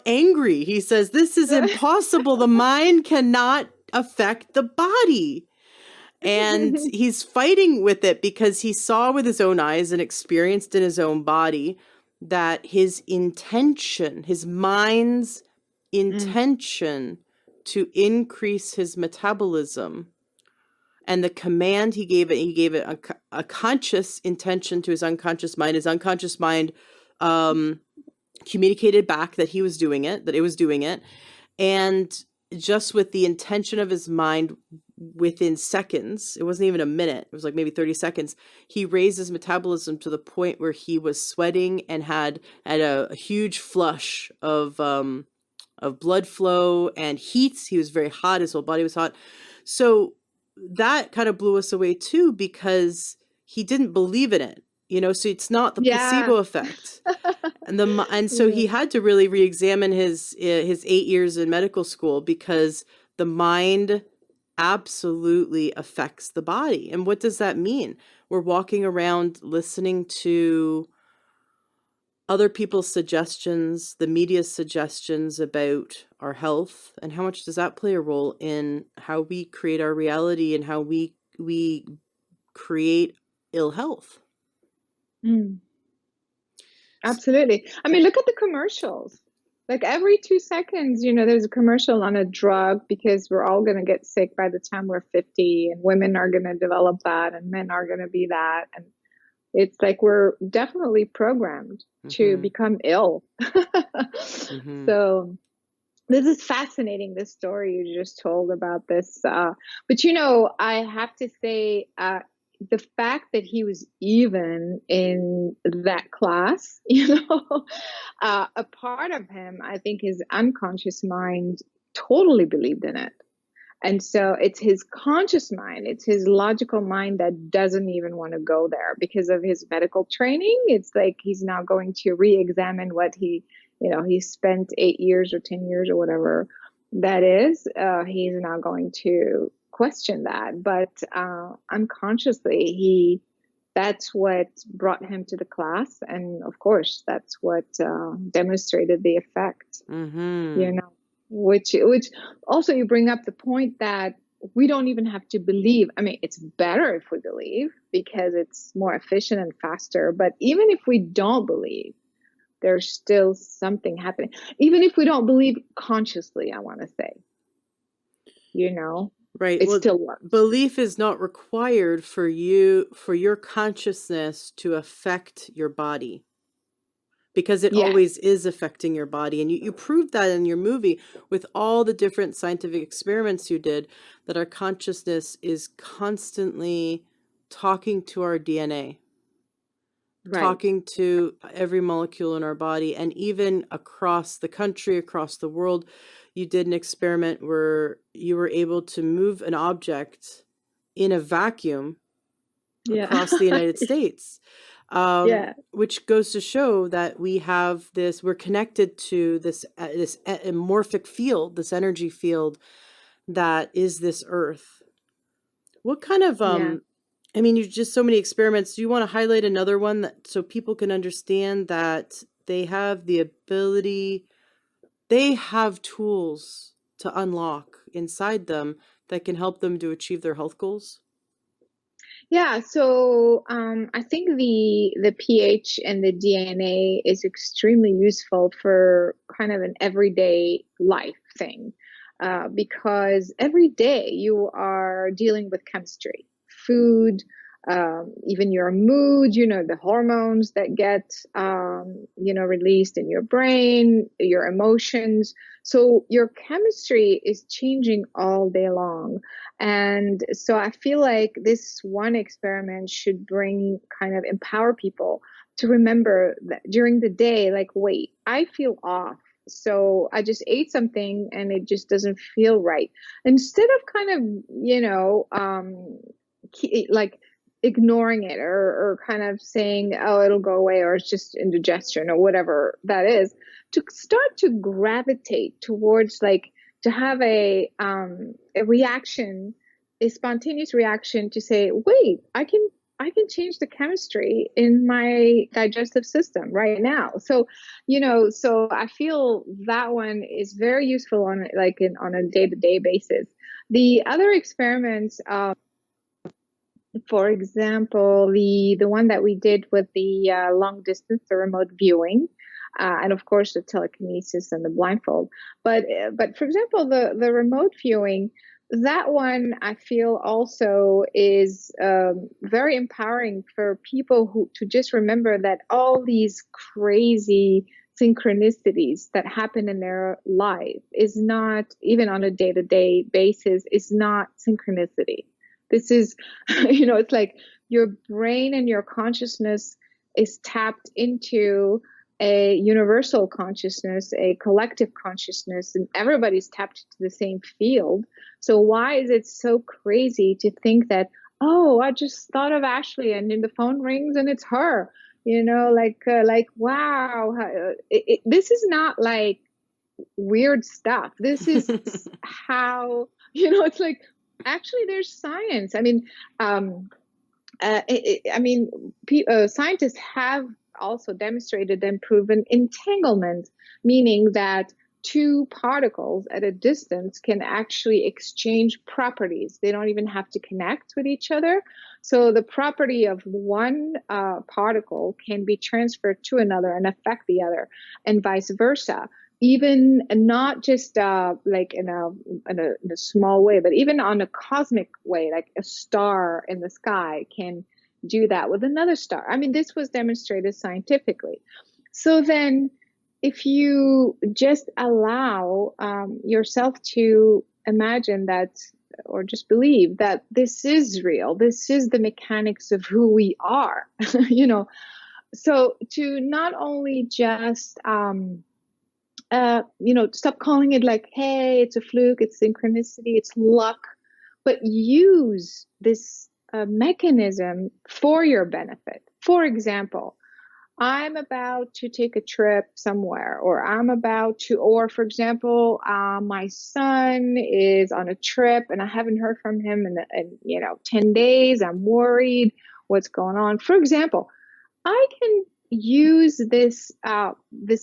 angry. He says, "This is impossible. The mind cannot affect the body." And he's fighting with it because he saw with his own eyes and experienced in his own body that his intention, his mind's Mm. intention to increase his metabolism, and the command he gave it a conscious intention to his unconscious mind. His unconscious mind um, communicated back that he was doing it, that it was doing it. And just with the intention of his mind, within seconds, it wasn't even a minute, it was like maybe 30 seconds, he raised his metabolism to the point where he was sweating and had a huge flush of blood flow and heat. He was very hot. His whole body was hot. So that kind of blew us away too, because he didn't believe in it. So it's not the Yeah. placebo effect. And so Yeah. he had to really re-examine his 8 years in medical school, because the mind absolutely affects the body. And what does that mean? We're walking around listening to other people's suggestions, the media's suggestions about our health, and how much does that play a role in how we create our reality and how we create ill health. Mm. Absolutely. I mean, look at the commercials. Like every 2 seconds, there's a commercial on a drug, because we're all going to get sick by the time we're 50, and women are going to develop that, and men are going to be that. And it's like we're definitely programmed to Mm-hmm. become ill. Mm-hmm. So this is fascinating, this story you just told about this. But I have to say, the fact that he was even in that class, a part of him, I think his unconscious mind totally believed in it. And so it's his conscious mind, it's his logical mind that doesn't even want to go there because of his medical training. It's like he's now going to re-examine what he spent 8 years or 10 years or whatever that is. He's now going to question that. But unconsciously, that's what brought him to the class. And of course, that's what demonstrated the effect, you Mm-hmm. know which also, you bring up the point that we don't even have to believe. I mean, it's better if we believe, because it's more efficient and faster. But even if we don't believe, there's still something happening. Even if we don't believe consciously, I want to say, you know, Right. it Well, still works. belief is not required for you, for your consciousness to affect your body, because it Yes, always is affecting your body. And you proved that in your movie with all the different scientific experiments you did, that our consciousness is constantly talking to our DNA, right. talking to every molecule in our body, and even across the country, across the world. You did an experiment where you were able to move an object in a vacuum Yeah. across the United States, Yeah. which goes to show that we're connected to this amorphic field, this energy field that is this earth. What kind of Yeah. I mean, you just so many experiments. Do you want to highlight another one that so people can understand that they have the ability, they have tools to unlock inside them that can help them to achieve their health goals? Yeah, so I think the pH and the DNA is extremely useful for kind of an everyday life thing, because every day you are dealing with chemistry, food, even your mood, the hormones that get released in your brain, your emotions. So your chemistry is changing all day long. And so I feel like this one experiment should bring kind of empower people to remember that during the day, like, wait, I feel off. So I just ate something and it just doesn't feel right. Instead of kind of, like ignoring it, or kind of saying, oh, it'll go away, or it's just indigestion or whatever that is, to start to gravitate towards, like, to have a reaction, a spontaneous reaction, to say, wait, I can change the chemistry in my digestive system right now. So, so I feel that one is very useful on a day-to-day basis. The other experiments, for example, the one that we did with the long distance, the remote viewing, and of course the telekinesis and the blindfold. But for example, the remote viewing, that one I feel also is very empowering for people who to just remember that all these crazy synchronicities that happen in their life is not, even on a day-to-day basis, is not synchronicity. This is, it's like your brain and your consciousness is tapped into a universal consciousness, a collective consciousness, and everybody's tapped to the same field. So why is it so crazy to think that, oh, I just thought of Ashley and then the phone rings and it's her? Like wow, this is not like weird stuff. This is how, it's like, actually there's science. I mean, scientists have also demonstrated and proven entanglement, meaning that two particles at a distance can actually exchange properties. They don't even have to connect with each other. So the property of one particle can be transferred to another and affect the other, and vice versa. Even not just like in a small way, but even on a cosmic way, like a star in the sky can do that with another star. I mean, this was demonstrated scientifically. So then, if you just allow yourself to imagine that, or just believe that this is real, this is the mechanics of who we are, so to not only just stop calling it like, hey, it's a fluke, it's synchronicity, it's luck, but use this mechanism for your benefit. For example, I'm about to take a trip somewhere, or for example, my son is on a trip and I haven't heard from him in 10 days. I'm worried. What's going on? For example, I can use this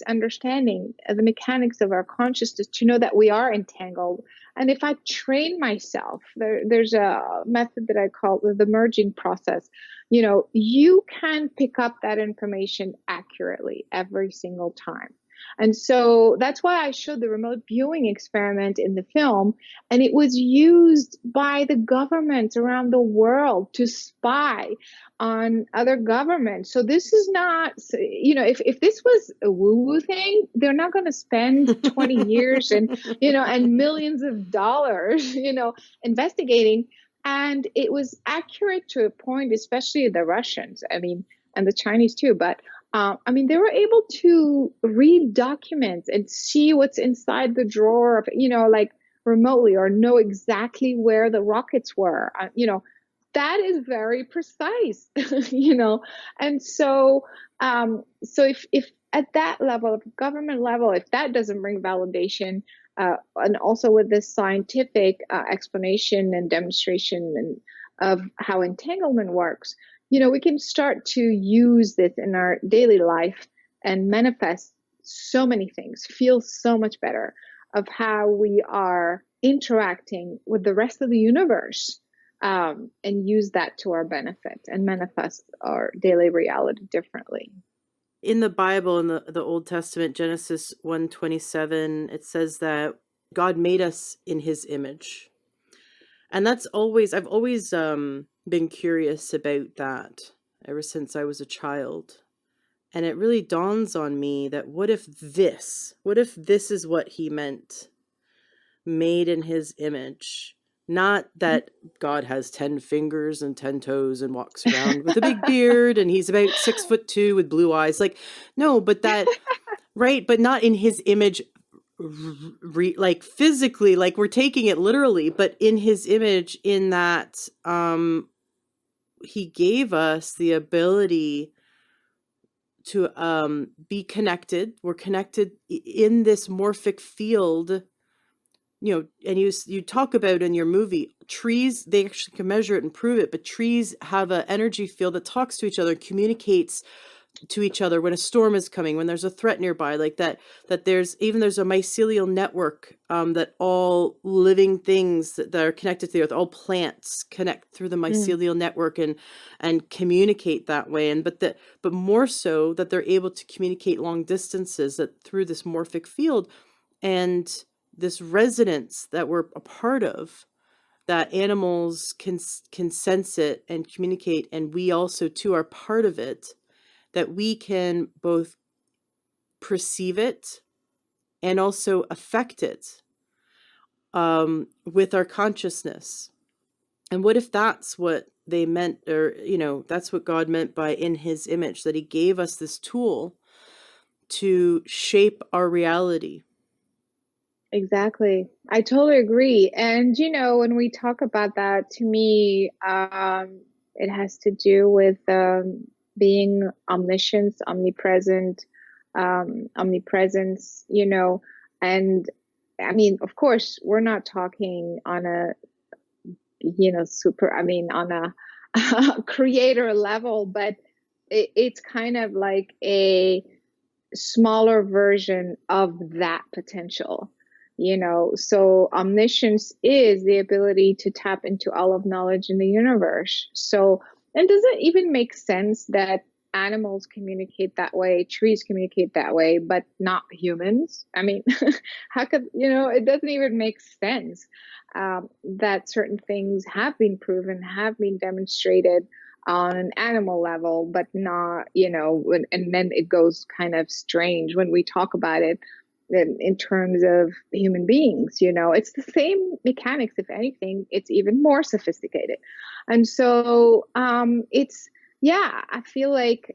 understanding of the mechanics of our consciousness to know that we are entangled. And if I train myself, there's a method that I call the merging process. You can pick up that information accurately every single time. And so that's why I showed the remote viewing experiment in the film. And it was used by the governments around the world to spy on other governments. So this is not, if this was a woo-woo thing, they're not going to spend 20 years and millions of dollars, investigating. And it was accurate to a point, especially the Russians, and the Chinese too. But they were able to read documents and see what's inside the drawer of, like remotely, or know exactly where the rockets were. That is very precise, And so if at that level, government level, if that doesn't bring validation, and also with this scientific explanation and demonstration of how entanglement works, we can start to use this in our daily life and manifest so many things, feel so much better of how we are interacting with the rest of the universe, and use that to our benefit and manifest our daily reality differently. In the Bible, in the Old Testament, Genesis 1:27, it says that God made us in his image. And I've always been curious about that ever since I was a child. And it really dawns on me that what if this is what he meant, made in his image? Not that God has 10 fingers and 10 toes and walks around with a big beard and he's about 6'2" with blue eyes. Like, no, but that, right. But not in his image, like physically, like we're taking it literally, but in his image, in that, he gave us the ability to, be connected. We're connected in this morphic field. And you talk about in your movie, trees, they actually can measure it and prove it, but trees have an energy field that talks to each other, communicates to each other when a storm is coming, when there's a threat nearby, like that there's a mycelial network, that all living things that are connected to the earth, all plants connect through the mycelial network and communicate that way. But more so that they're able to communicate long distances that through this morphic field. And this resonance that we're a part of, that animals can sense it and communicate, and we also too are part of it, that we can both perceive it and affect it, with our consciousness. And what if that's what they meant, or that's what God meant by in his image, that he gave us this tool to shape our reality. Exactly. I totally agree. And, when we talk about that, to me, it has to do with being omniscience, omnipresence, and of course, we're not talking on a, on a creator level, but it's kind of like a smaller version of that potential. So omniscience is the ability to tap into all of knowledge in the universe. So, and does it even make sense that animals communicate that way, trees communicate that way, but not humans? How could, it doesn't even make sense, that certain things have been proven, have been demonstrated on an animal level, but not, and then it goes kind of strange when we talk about it in terms of human beings. It's the same mechanics. If anything, it's even more sophisticated. And so I feel like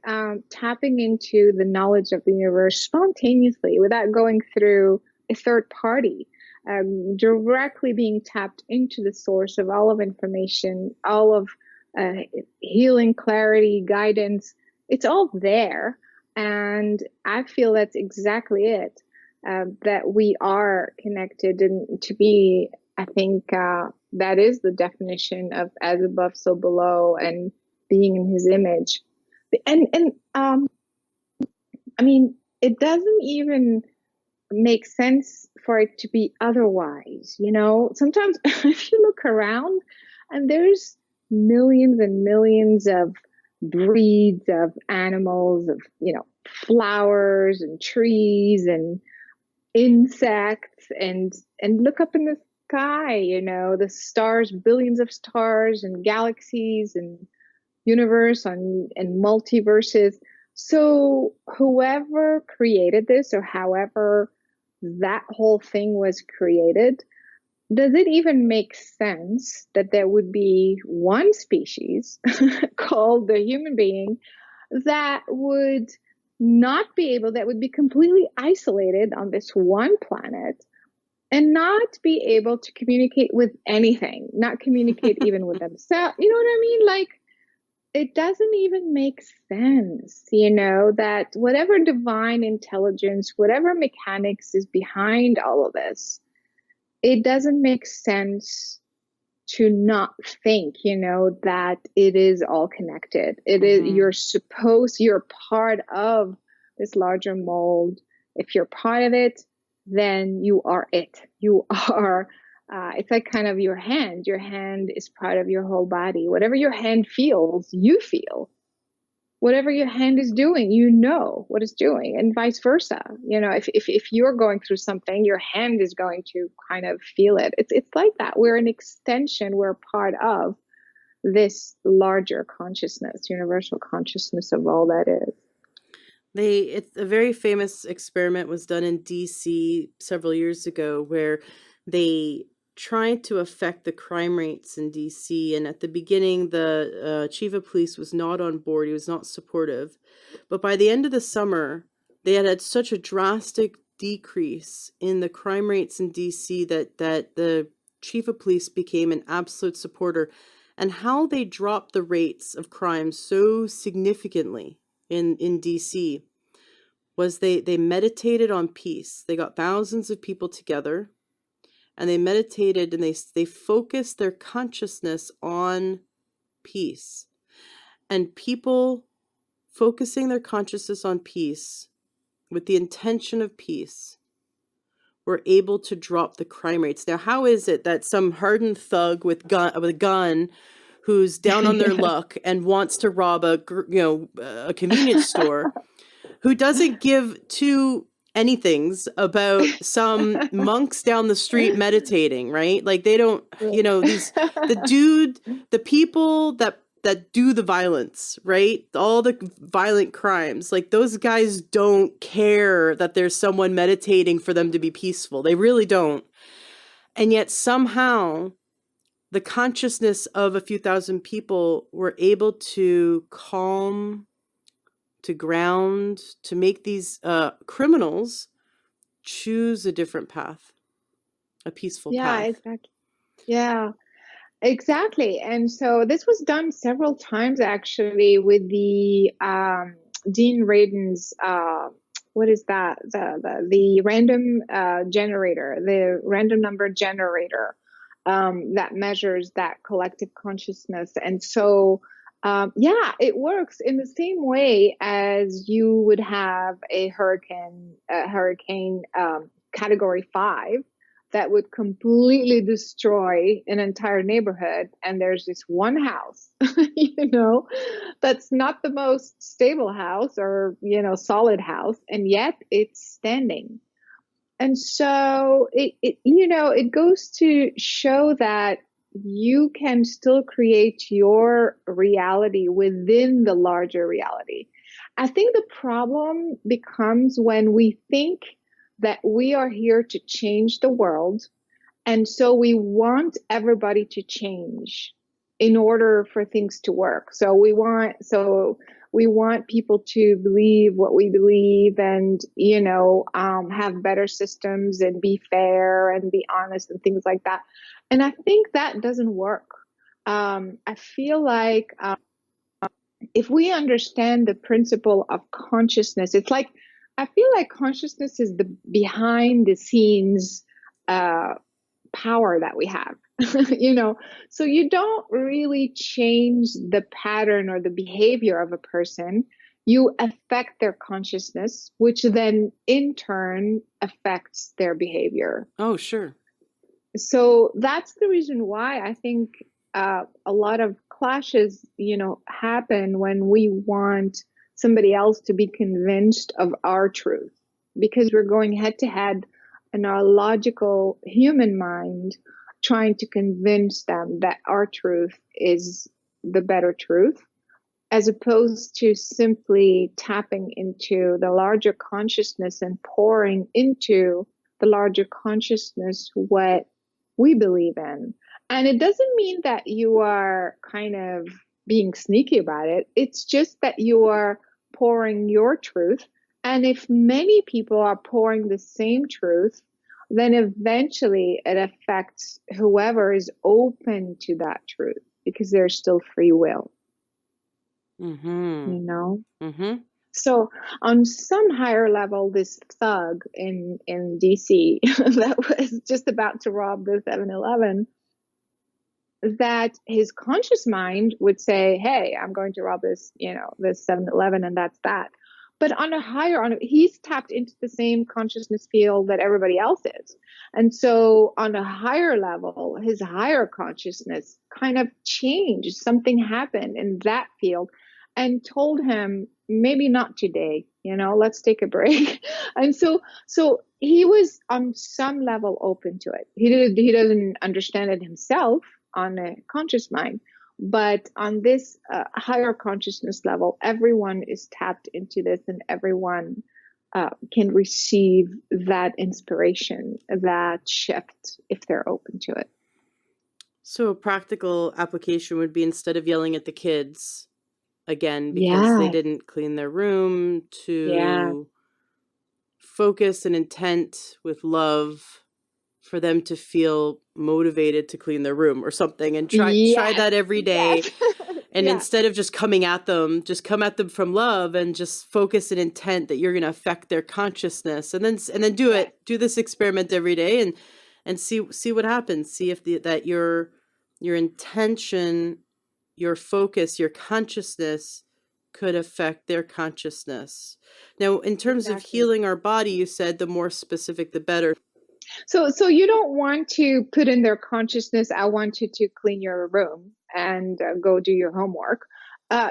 tapping into the knowledge of the universe spontaneously without going through a third party, directly being tapped into the source of all of information, all of healing, clarity, guidance. It's all there. And I feel that's exactly it. That we are connected, and to me, I think that is the definition of as above, so below, and being in his image. And I mean, it doesn't even make sense for it to be otherwise. Sometimes if you look around and there's millions and millions of breeds of animals, of, flowers and trees and insects, and look up in the sky, the stars, billions of stars and galaxies and universe and multiverses. So whoever created this, or however that whole thing was created, does it even make sense that there would be one species called the human being that would not be able, that would be completely isolated on this one planet and not be able to communicate with anything, not communicate even with themselves? You know what I mean? Like, it doesn't even make sense, that whatever divine intelligence, whatever mechanics is behind all of this, it doesn't make sense to not think, that it is all connected. It is, Hmm. you're part of this larger mold. If you're part of it, then you are it. You are, it's like kind of your hand. Your hand is part of your whole body. Whatever your hand feels, you feel. Whatever your hand is doing, you know what it's doing, and vice versa. If you're going through something, your hand is going to kind of feel it. It's like that. We're an extension. We're part of this larger consciousness, universal consciousness of all that is. It's a very famous experiment was done in DC several years ago where they tried to affect the crime rates in DC. And at the beginning, the chief of police was not on board. He was not supportive. But by the end of the summer, they had such a drastic decrease in the crime rates in DC that the chief of police became an absolute supporter. And how they dropped the rates of crime so significantly in DC was they meditated on peace. They got thousands of people together and they meditated and they focused their consciousness on peace. And people focusing their consciousness on peace with the intention of peace were able to drop the crime rates. Now, how is it that some hardened thug with a gun who's down on their Yes. luck and wants to rob a convenience store, who doesn't give two anythings about some monks down the street meditating, right? Like they don't, the people that do the violence, right? All the violent crimes, like those guys don't care that there's someone meditating for them to be peaceful. They really don't. And yet somehow the consciousness of a few thousand people were able to calm, to ground, to make these criminals choose a different path, a peaceful Yeah, path. exactly. Yeah. Exactly. And so this was done several times actually with the Dean Radin's what is that? The random generator, the random number generator that measures that collective consciousness. And so yeah, it works in the same way as you would have a hurricane category 5 that would completely destroy an entire neighborhood. And there's this one house, that's not the most stable house or, solid house. And yet it's standing. And so it goes to show that you can still create your reality within the larger reality. I think the problem becomes when we think that we are here to change the world. And so we want everybody to change in order for things to work. So we want people to believe what we believe and, have better systems and be fair and be honest and things like that. And I think that doesn't work. I feel like if we understand the principle of consciousness, I feel like consciousness is the behind the scenes power that we have. So you don't really change the pattern or the behavior of a person. you affect their consciousness, which then in turn affects their behavior. Oh, sure. So that's the reason why I think a lot of clashes, happen when we want somebody else to be convinced of our truth, because we're going head to head in our logical human mind, trying to convince them that our truth is the better truth, as opposed to simply tapping into the larger consciousness and pouring into the larger consciousness what we believe in. And it doesn't mean that you are kind of being sneaky about it. It's just that you are pouring your truth. And if many people are pouring the same truth, then eventually it affects whoever is open to that truth, because there's still free will. Mm-hmm. you know Mm-hmm. so on some higher level, this thug in DC that was just about to rob the 7-Eleven, that his conscious mind would say, hey, I'm going to rob this 7-Eleven, and that's that. But on a higher, he's tapped into the same consciousness field that everybody else is. And so on a higher level, his higher consciousness kind of changed. Something happened in that field and told him, maybe not today, let's take a break. And so he was on some level open to it. He doesn't understand it himself on a conscious mind, but on this higher consciousness level, everyone is tapped into this, and everyone can receive that inspiration, that shift, if they're open to it. So a practical application would be, instead of yelling at the kids again because they Yes. didn't clean their room, Yeah. to focus an intent with love for them to feel motivated to clean their room or something, and try Yes. that every day. Yes. And Yeah. instead of just coming at them, just come at them from love, and just focus an intent that you're going to affect their consciousness, and then Yes. do this experiment every day, and see what happens. See if that your intention, your focus, your consciousness could affect their consciousness. Now, in terms of Exactly. healing our body, you said the more specific, the better. So you don't want to put in their consciousness, I want you to clean your room and go do your homework.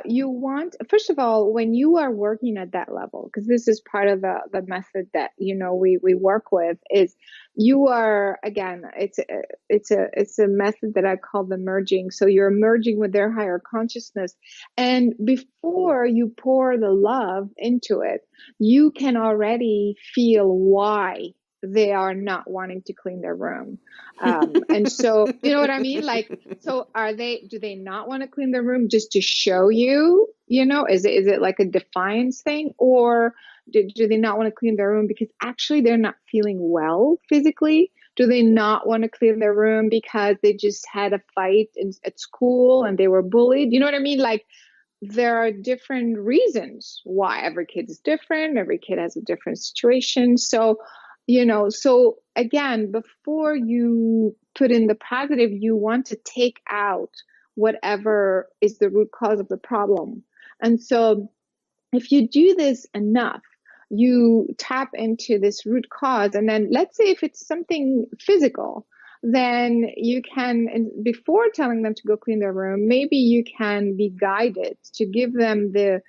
You want, first of all, when you are working at that level, because this is part of the method that we work with, is you are, again, it's a method that I call the merging. So you're merging with their higher consciousness, and before you pour the love into it, you can already feel why they are not wanting to clean their room. And so, you know what I mean? Like, so do they not want to clean their room just to show you, is it like a defiance thing? Or do they not want to clean their room because actually they're not feeling well physically? Do they not want to clean their room because they just had a fight at school and they were bullied? You know what I mean? Like, there are different reasons why. Every kid is different. Every kid has a different situation. So again, before you put in the positive, you want to take out whatever is the root cause of the problem. And so if you do this enough, you tap into this root cause. And then let's say if it's something physical, then you can, before telling them to go clean their room, maybe you can be guided to give them the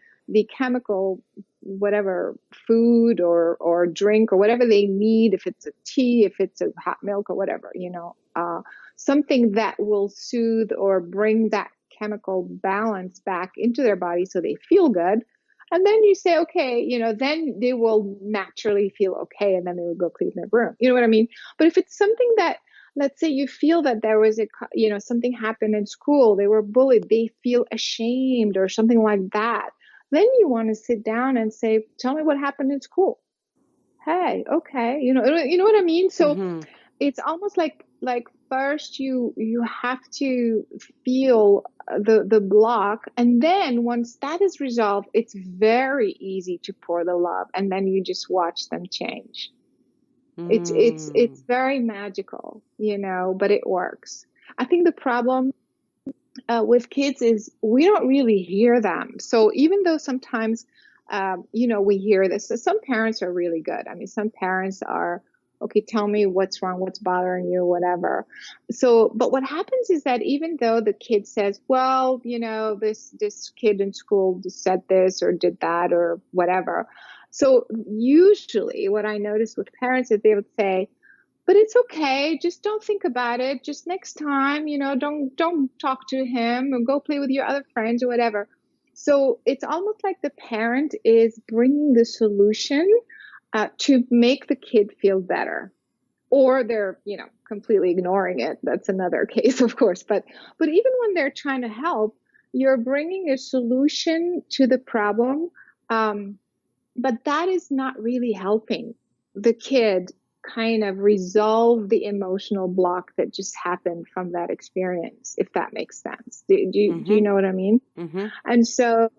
chemical, whatever, food or drink or whatever they need, if it's a tea, if it's a hot milk or whatever, something that will soothe or bring that chemical balance back into their body so they feel good. And then you say, okay, then they will naturally feel okay, and then they will go clean their room. You know what I mean? But if it's something that, let's say you feel that there was something happened in school, they were bullied, they feel ashamed or something like that, then you want to sit down and say, tell me what happened in school. Hey, okay. You know what I mean? So Mm-hmm. it's almost like first you have to feel the block, and then once that is resolved, it's very easy to pour the love, and then you just watch them change. It's very magical, but it works. I think the problem with kids is we don't really hear them. So even though sometimes We hear this. So some parents are really good. I mean, some parents are, okay, tell me what's wrong, what's bothering you, whatever. So, but what happens is that even though the kid says, well, this kid in school just said this or did that or whatever. So usually what I notice with parents is they would say, but it's okay, just don't think about it, just next time, don't talk to him or go play with your other friends or whatever. So it's almost like the parent is bringing the solution to make the kid feel better, or they're completely ignoring it. That's another case, of course. But even when they're trying to help, you're bringing a solution to the problem, um, but that is not really helping the kid kind of resolve the emotional block that just happened from that experience, if that makes sense. Do you Mm-hmm. know what I mean? Mm-hmm. And so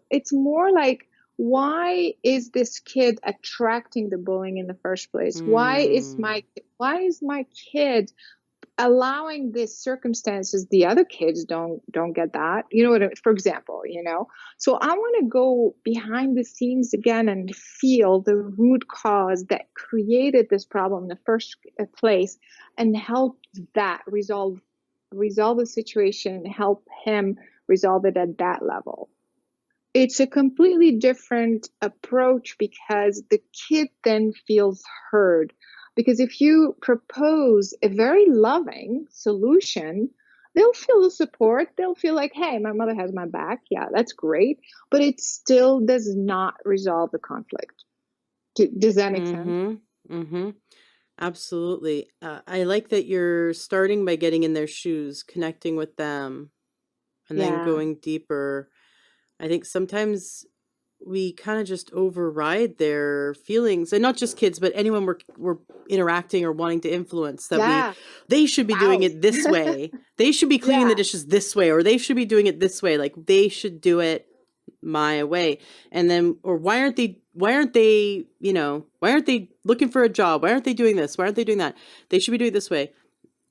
it's more like, why is this kid attracting the bullying in the first place? Mm. Why is my kid allowing these circumstances? The other kids don't get that, for example. So I want to go behind the scenes again and feel the root cause that created this problem in the first place, and help that resolve the situation, help him resolve it at that level. It's a completely different approach because the kid then feels heard. Because if you propose a very loving solution, they'll feel the support. They'll feel like, hey, my mother has my back. Yeah, that's great. But it still does not resolve the conflict. Does that make sense? Mm-hmm. Mm-hmm. Absolutely. I like that you're starting by getting in their shoes, connecting with them, and then Yeah. going deeper. I think sometimes we kind of just override their feelings, and not just kids, but anyone we're interacting or wanting to influence, that Yeah. they should be doing Spouse. it this way. They should be cleaning the Yeah. dishes this way, or they should be doing it this way. Like they should do it my way. And then, or why aren't they looking for a job? Why aren't they doing this? Why aren't they doing that? They should be doing it this way.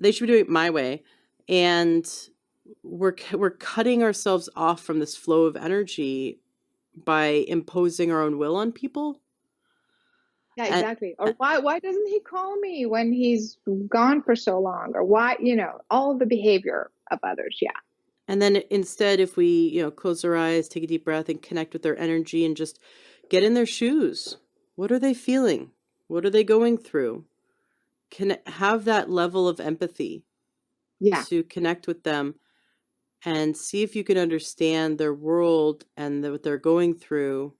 They should be doing it my way. And we're cutting ourselves off from this flow of energy by imposing our own will on people. Yeah, And exactly. Or why doesn't he call me when he's gone for so long? Or why, all the behavior of others. Yeah. and then instead, if we, close our eyes, take a deep breath and connect with their energy and just get in their shoes. What are they feeling? What are they going through? Can have that level of empathy Yeah. to connect with them and see if you can understand their world and what they're going through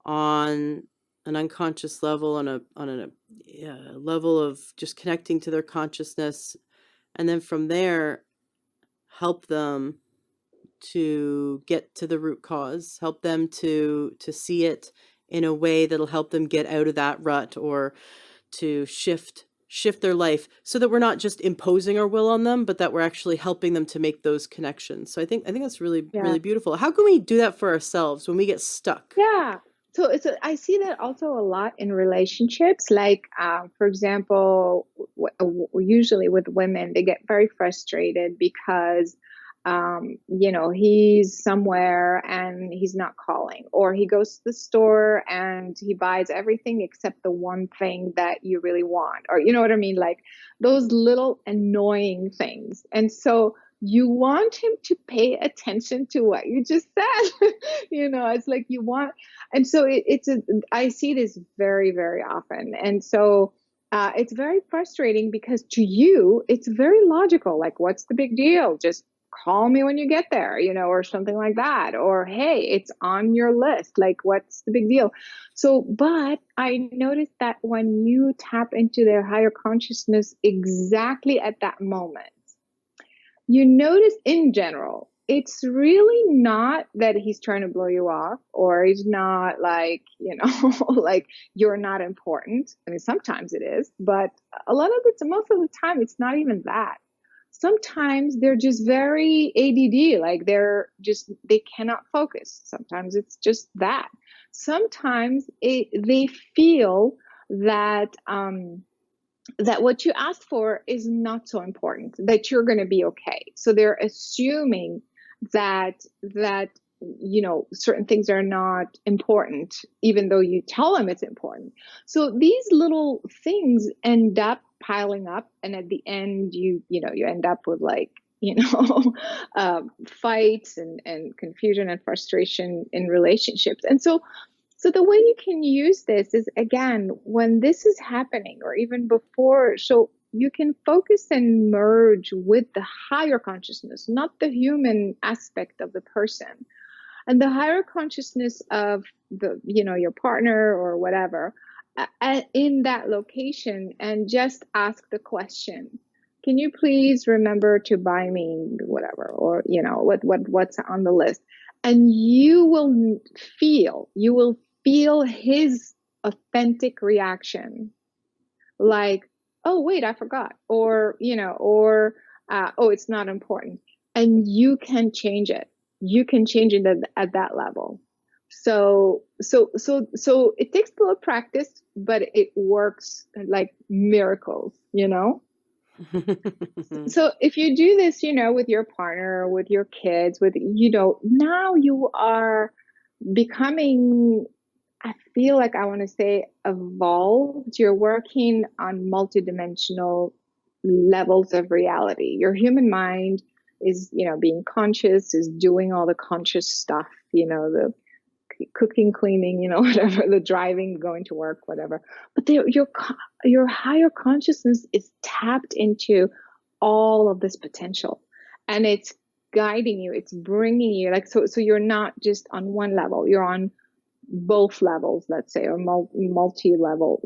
on an unconscious level, on a level of just connecting to their consciousness, and then from there help them to get to the root cause, help them to see it in a way that'll help them get out of that rut, or to shift their life, so that we're not just imposing our will on them, but that we're actually helping them to make those connections. So I think that's really, Yeah. really beautiful. How can we do that for ourselves when we get stuck? Yeah. So I see that also a lot in relationships. Like, for example, usually with women, they get very frustrated because, he's somewhere and he's not calling, or he goes to the store and he buys everything except the one thing that you really want, or you know what I mean? Like those little annoying things. And so you want him to pay attention to what you just said. It's like you want, and so I see this very, very often. And so it's very frustrating because to you, it's very logical. Like, what's the big deal? Just call me when you get there, or something like that. Or, hey, it's on your list. Like, what's the big deal? So, but I noticed that when you tap into their higher consciousness exactly at that moment, you notice in general, it's really not that he's trying to blow you off, or he's not like, like you're not important. I mean, sometimes it is, but most of the time, it's not even that. Sometimes they're just very ADD, like they cannot focus. Sometimes it's just that. Sometimes they feel that, that what you asked for is not so important, that you're going to be okay. So they're assuming that certain things are not important, even though you tell them it's important. So these little things end up piling up. And at the end, you end up with like, fights and confusion and frustration in relationships. And so the way you can use this is, again, when this is happening or even before, so you can focus and merge with the higher consciousness, not the human aspect of the person, and the higher consciousness of your partner or whatever, in that location, and just ask the question, can you please remember to buy me whatever, or what's on the list? And you will feel his authentic reaction, like, oh wait, I forgot, or oh, it's not important. And you can change it. You can change it at that level. So it takes a little practice, but it works like miracles. So if you do this, with your partner, with your kids, now you are becoming, I feel like, I want to say, evolved. You're working on multidimensional levels of reality. Your human mind is, being conscious, is doing all the conscious stuff, the cooking, cleaning, whatever, the driving, going to work, whatever. But your higher consciousness is tapped into all of this potential, and it's guiding you. It's bringing you, like, so you're not just on one level, you're on both levels, let's say, or multi-level,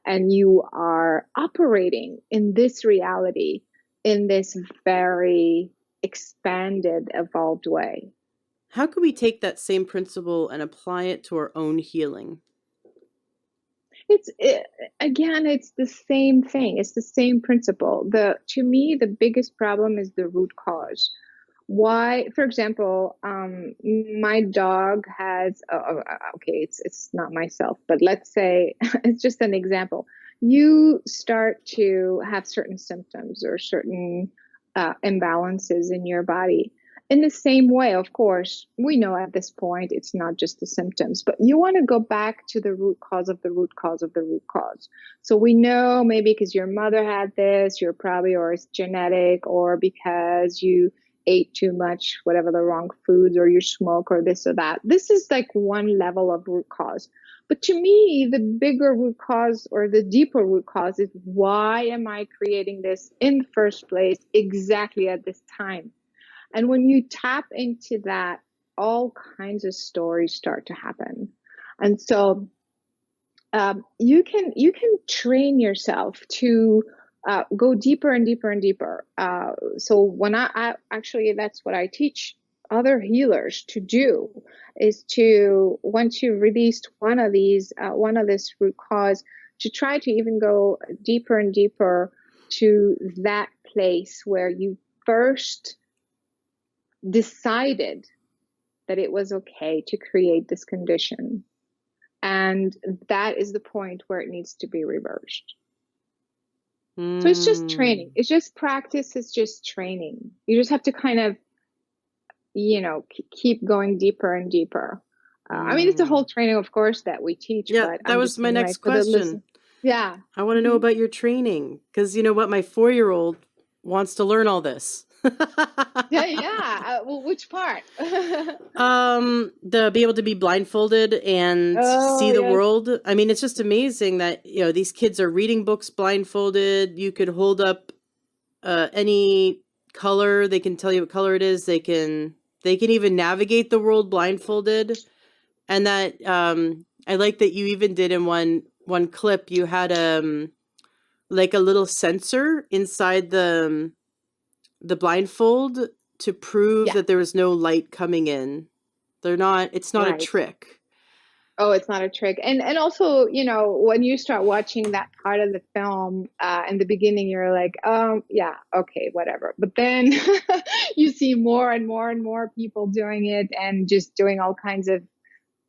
and you are operating in this reality in this very expanded, evolved way. How can we take that same principle and apply it to our own healing? Again, it's the same thing. It's the same principle. To me, the biggest problem is the root cause. Why, for example, my dog has, okay, it's not myself, but let's say it's just an example. You start to have certain symptoms or certain imbalances in your body. In the same way, of course, we know at this point it's not just the symptoms, but you want to go back to the root cause of the root cause of the root cause. So we know maybe because your mother had this, or it's genetic, or because you ate too much, whatever, the wrong foods, or you smoke, or this or that. This is like one level of root cause. But to me, the bigger root cause, or the deeper root cause, is, why am I creating this in the first place exactly at this time? And when you tap into that, all kinds of stories start to happen. And so you can train yourself to go deeper and deeper and deeper. So when I actually, that's what I teach other healers to do, is to, once you've released one of this root cause, to try to even go deeper and deeper to that place where you first decided that it was okay to create this condition. And that is the point where it needs to be reversed. So it's just training. It's just practice. It's just training. You just have to kind of, keep going deeper and deeper. I mean, it's a whole training, of course, that we teach. Yeah, but that was my next question. Yeah. I want to know about your training, because you know what? My 4-year-old wants to learn all this. Yeah. Well, which part? The be able to be blindfolded and see the world. I mean, it's just amazing that, these kids are reading books blindfolded. You could hold up any color. They can tell you what color it is. They can even navigate the world blindfolded. And that, I like that you even did in one clip, you had like a little sensor inside the blindfold to prove that there was no light coming in. It's not a trick. Oh, it's not a trick. And also, when you start watching that part of the film, in the beginning, you're like, yeah, okay, whatever. But then you see more and more and more people doing it, and just doing all kinds of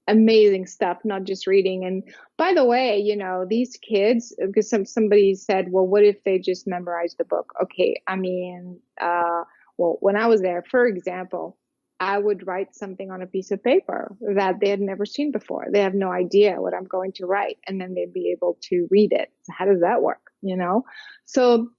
amazing stuff, not just reading. And by the way, these kids, because somebody said, well, what if they just memorize the book? Okay, I mean, well, when I was there, for example, I would write something on a piece of paper that they had never seen before. They have no idea what I'm going to write, and then they'd be able to read it. So how does that work? So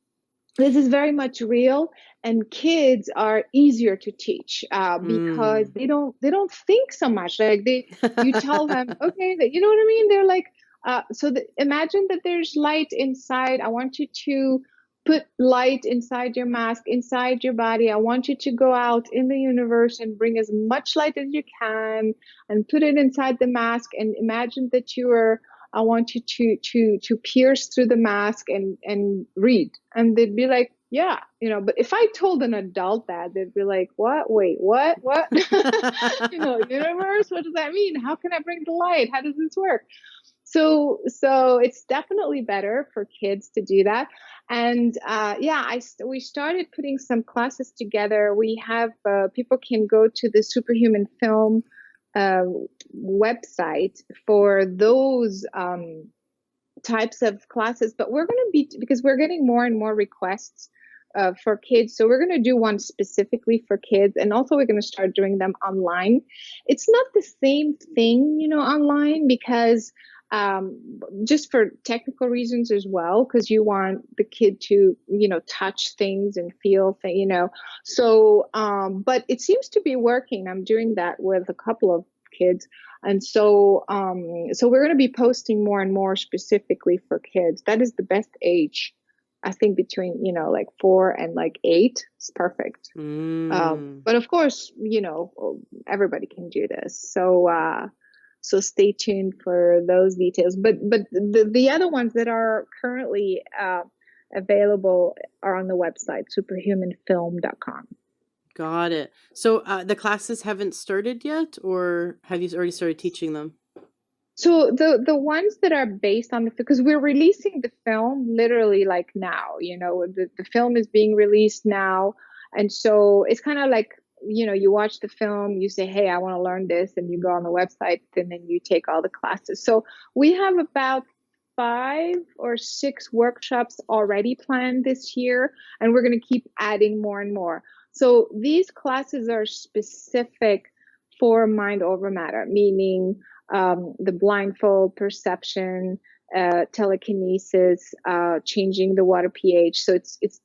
this is very much real, and kids are easier to teach because Mm. they don't think so much. Like you tell them, okay, you know what I mean? They're like, imagine that there's light inside. I want you to put light inside your mask, inside your body. I want you to go out in the universe and bring as much light as you can and put it inside the mask, and imagine that you are. I want you to pierce through the mask and read. And they'd be like, yeah, but if I told an adult that, they'd be like, what? Wait, what? Universe, what does that mean? How can I bring the light? How does this work? So it's definitely better for kids to do that. And yeah, we started putting some classes together. We have people can go to the Superhuman Film uh, website for those types of classes, but we're going to be, because we're getting more and more requests for kids, so we're going to do one specifically for kids, and also we're going to start doing them online. It's not the same thing, online, because just for technical reasons as well, because you want the kid to touch things and feel things. So but it seems to be working. I'm doing that with a couple of kids, and so we're going to be posting more and more specifically for kids. That is the best age, I think, between like 4 and like 8 is perfect. Mm. But of course, everybody can do this. So stay tuned for those details. But the other ones that are currently available are on the website superhumanfilm.com. Got it. So the classes haven't started yet, or have you already started teaching them? So the ones that are based on because we're releasing the film literally like now, the film is being released now. And so it's kind of like, you watch the film, you say, hey, I want to learn this, and you go on the website, and then you take all the classes. So we have about 5 or 6 workshops already planned this year, and we're going to keep adding more and more. So these classes are specific for mind over matter, meaning the blindfold, perception, telekinesis, changing the water pH. So it's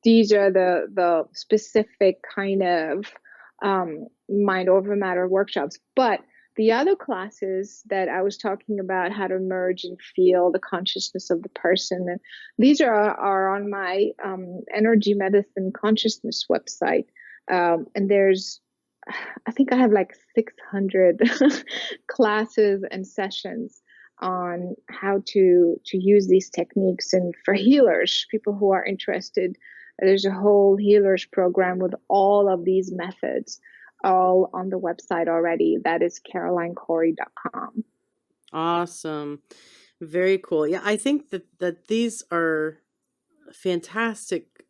these are the specific kind of mind over matter workshops. But the other classes that I was talking about, how to merge and feel the consciousness of the person, and these are on my energy medicine consciousness website. And I think I have like 600 classes and sessions on how to use these techniques. And for healers, people who are interested, there's a whole healers program with all of these methods all on the website already. That is carolinecory.com. Awesome. Very cool. Yeah, I think that these are fantastic,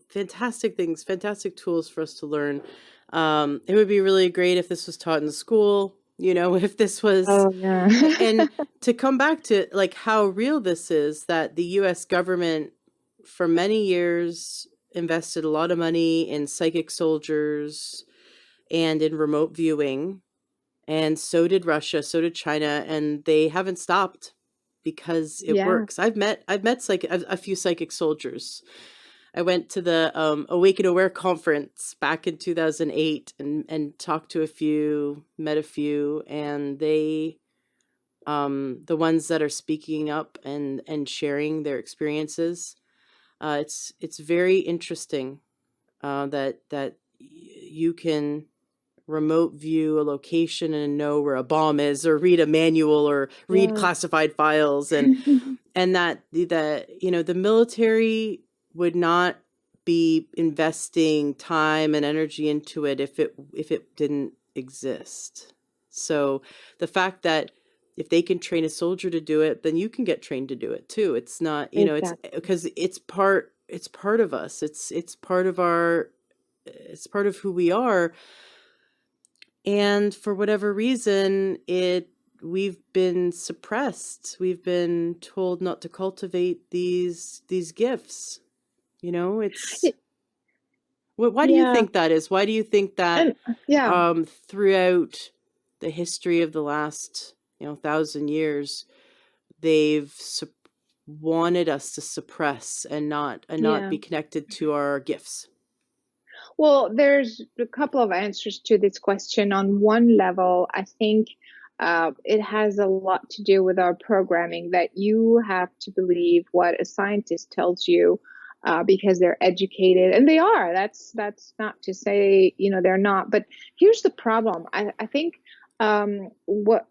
fantastic things, fantastic tools for us to learn. It would be really great if this was taught in the school, if this was, Oh, yeah. and to come back to like how real this is, that the US government for many years invested a lot of money in psychic soldiers and in remote viewing. And so did Russia, so did China, and they haven't stopped because it Yeah. works. I've met a few psychic soldiers. I went to the Awake and Aware conference back in 2008 and talked to a few, met a few, and they the ones that are speaking up and sharing their experiences. It's very interesting that you can remote view a location and know where a bomb is, or read a manual, or read Yeah. classified files, and that the military would not be investing time and energy into it if it didn't exist. So the fact that if they can train a soldier to do it, then you can get trained to do it too. It's not, it's Exactly. because it's part of us. It's part of it's part of who we are. And for whatever reason, we've been suppressed. We've been told not to cultivate these gifts. It's Why do you Yeah. think that is? Why do you think that And yeah, throughout the history of the last, 1,000 years, they've wanted us to suppress and not yeah. be connected to our gifts? Well, there's a couple of answers to this question. On one level, I think it has a lot to do with our programming, that you have to believe what a scientist tells you because they're educated, and they are. That's not to say, they're not. But here's the problem. I think what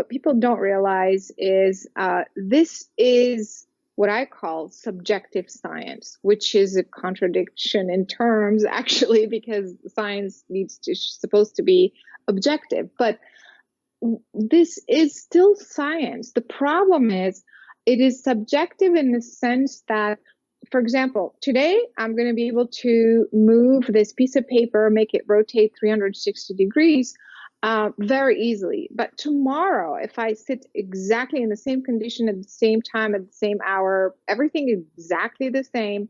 people don't realize is this is what I call subjective science, which is a contradiction in terms, actually, because science supposed to be objective. But this is still science. The problem is it is subjective in the sense that, for example, today I'm going to be able to move this piece of paper, make it rotate 360 degrees very easily. But tomorrow, if I sit exactly in the same condition at the same time, at the same hour, everything is exactly the same.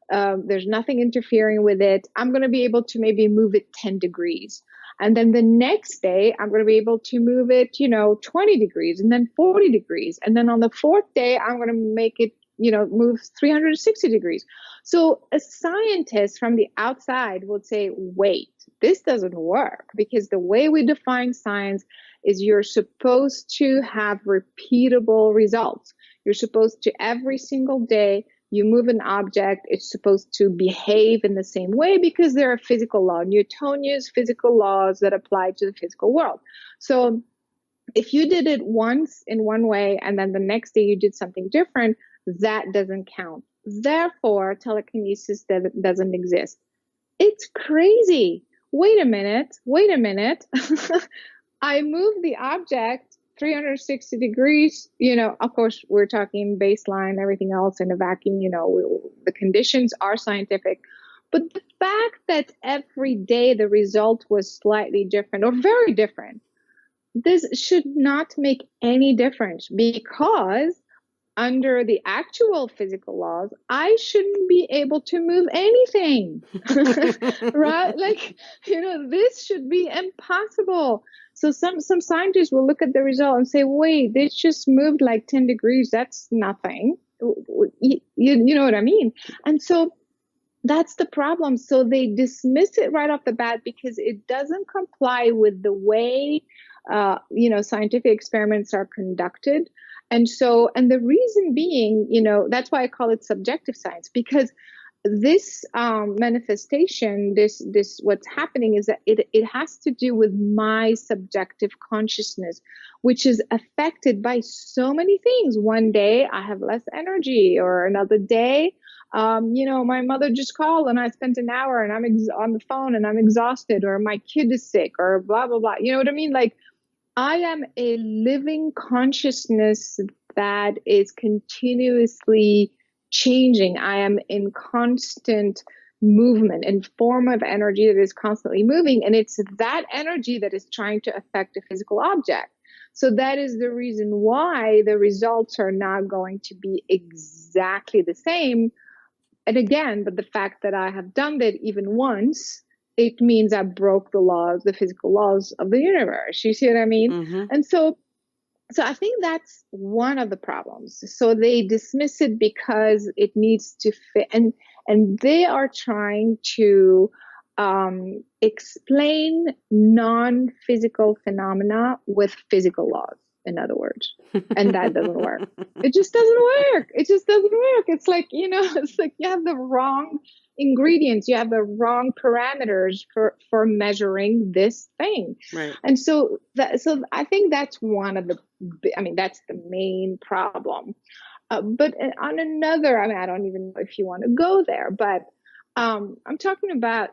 There's nothing interfering with it. I'm going to be able to maybe move it 10 degrees. And then the next day, I'm going to be able to move it, 20 degrees and then 40 degrees. And then on the fourth day, I'm going to make it, move 360 degrees. So a scientist from the outside would say, wait, this doesn't work, because the way we define science is you're supposed to have repeatable results. You're supposed to, every single day, you move an object, it's supposed to behave in the same way because there are physical laws, Newtonian physical laws that apply to the physical world. So if you did it once in one way and then the next day you did something different, that doesn't count. Therefore, telekinesis doesn't exist. It's crazy. Wait a minute. I move the object 360 degrees. Of course, we're talking baseline, everything else in a vacuum. The conditions are scientific. But the fact that every day the result was slightly different or very different, this should not make any difference, because under the actual physical laws, I shouldn't be able to move anything, right? Like, this should be impossible. So some scientists will look at the result and say, wait, this just moved like 10 degrees. That's nothing. You know what I mean? And so that's the problem. So they dismiss it right off the bat because it doesn't comply with the way, scientific experiments are conducted. And the reason being, that's why I call it subjective science, because this manifestation, this what's happening is that it has to do with my subjective consciousness, which is affected by so many things. One day I have less energy, or another day, my mother just called and I spent an hour and I'm on the phone and I'm exhausted, or my kid is sick, or blah, blah, blah. You know what I mean? Like, I am a living consciousness that is continuously changing. I am in constant movement and form of energy that is constantly moving. And it's that energy that is trying to affect a physical object. So that is the reason why the results are not going to be exactly the same. And again, but the fact that I have done that even once, it means I broke the physical laws of the universe. You see what I mean? Mm-hmm. And so I think that's one of the problems. So they dismiss it because it needs to fit, and they are trying to explain non-physical phenomena with physical laws, in other words, and that doesn't work. It just doesn't work. It just doesn't work. It's like, it's like you have the wrong ingredients, you have the wrong parameters for measuring this thing. Right. And so I think that's one of the, that's the main problem. But on another, I don't even know if you want to go there, but I'm talking about,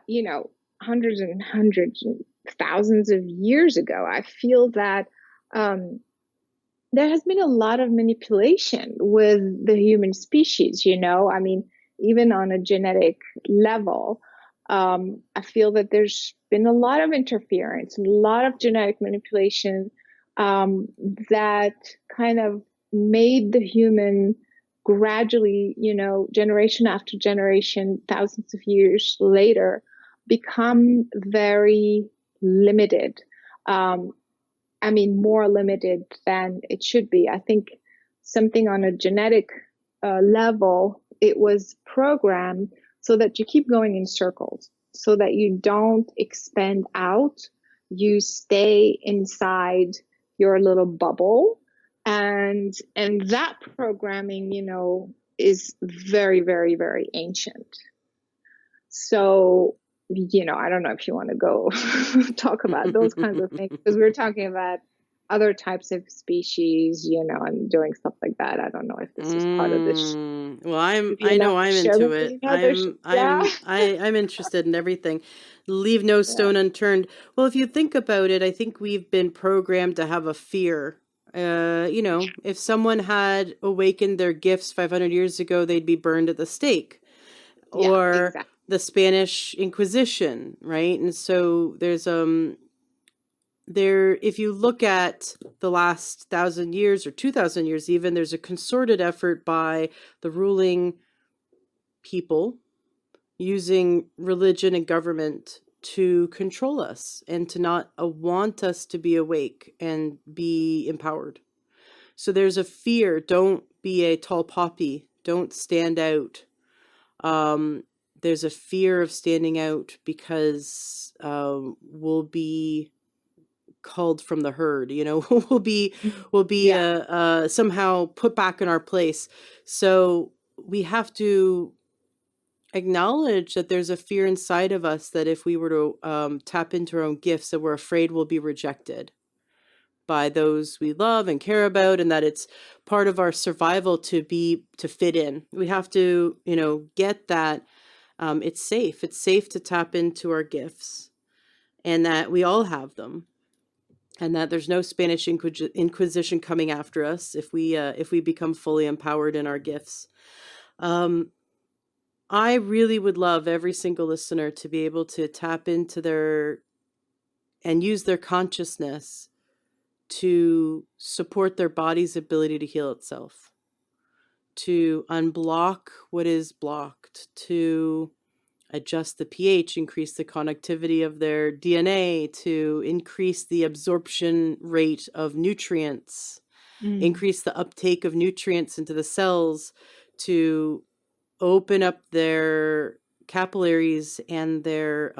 hundreds and hundreds and thousands of years ago. I feel that there has been a lot of manipulation with the human species, even on a genetic level. I feel that there's been a lot of interference and a lot of genetic manipulation that kind of made the human gradually, generation after generation, thousands of years later, become very limited. Um, I mean, more limited than it should be. I think something on a genetic level, it was programmed so that you keep going in circles, so that you don't expand out. You stay inside your little bubble, and that programming, is very, very, very ancient. So, I don't know if you want to go talk about those kinds of things, because we're talking about other types of species, and doing stuff like that. I don't know if this is part of this. Well, If I you know, know I'm share into with me it. another. Yeah. I'm interested in everything. Leave no Yeah. stone unturned. Well, if you think about it, I think we've been programmed to have a fear. If someone had awakened their gifts 500 years ago, they'd be burned at the stake, Yeah. or Exactly. the Spanish Inquisition, right? And so if you look at the last 1,000 years or 2,000 years even, there's a concerted effort by the ruling people using religion and government to control us and to not want us to be awake and be empowered. So there's a fear. Don't be a tall poppy. Don't stand out. There's a fear of standing out because we'll be culled from the herd. We'll be Yeah. somehow put back in our place. So we have to acknowledge that there's a fear inside of us that if we were to tap into our own gifts, that we're afraid we'll be rejected by those we love and care about, and that it's part of our survival to fit in. We have to, get that it's safe. It's safe to tap into our gifts, and that we all have them, and that there's no Spanish Inquisition coming after us if we become fully empowered in our gifts. I really would love every single listener to be able to tap into and use their consciousness to support their body's ability to heal itself, to unblock what is blocked, to adjust the pH, increase the conductivity of their DNA, to increase the absorption rate of nutrients, Mm. increase the uptake of nutrients into the cells, to open up their capillaries and their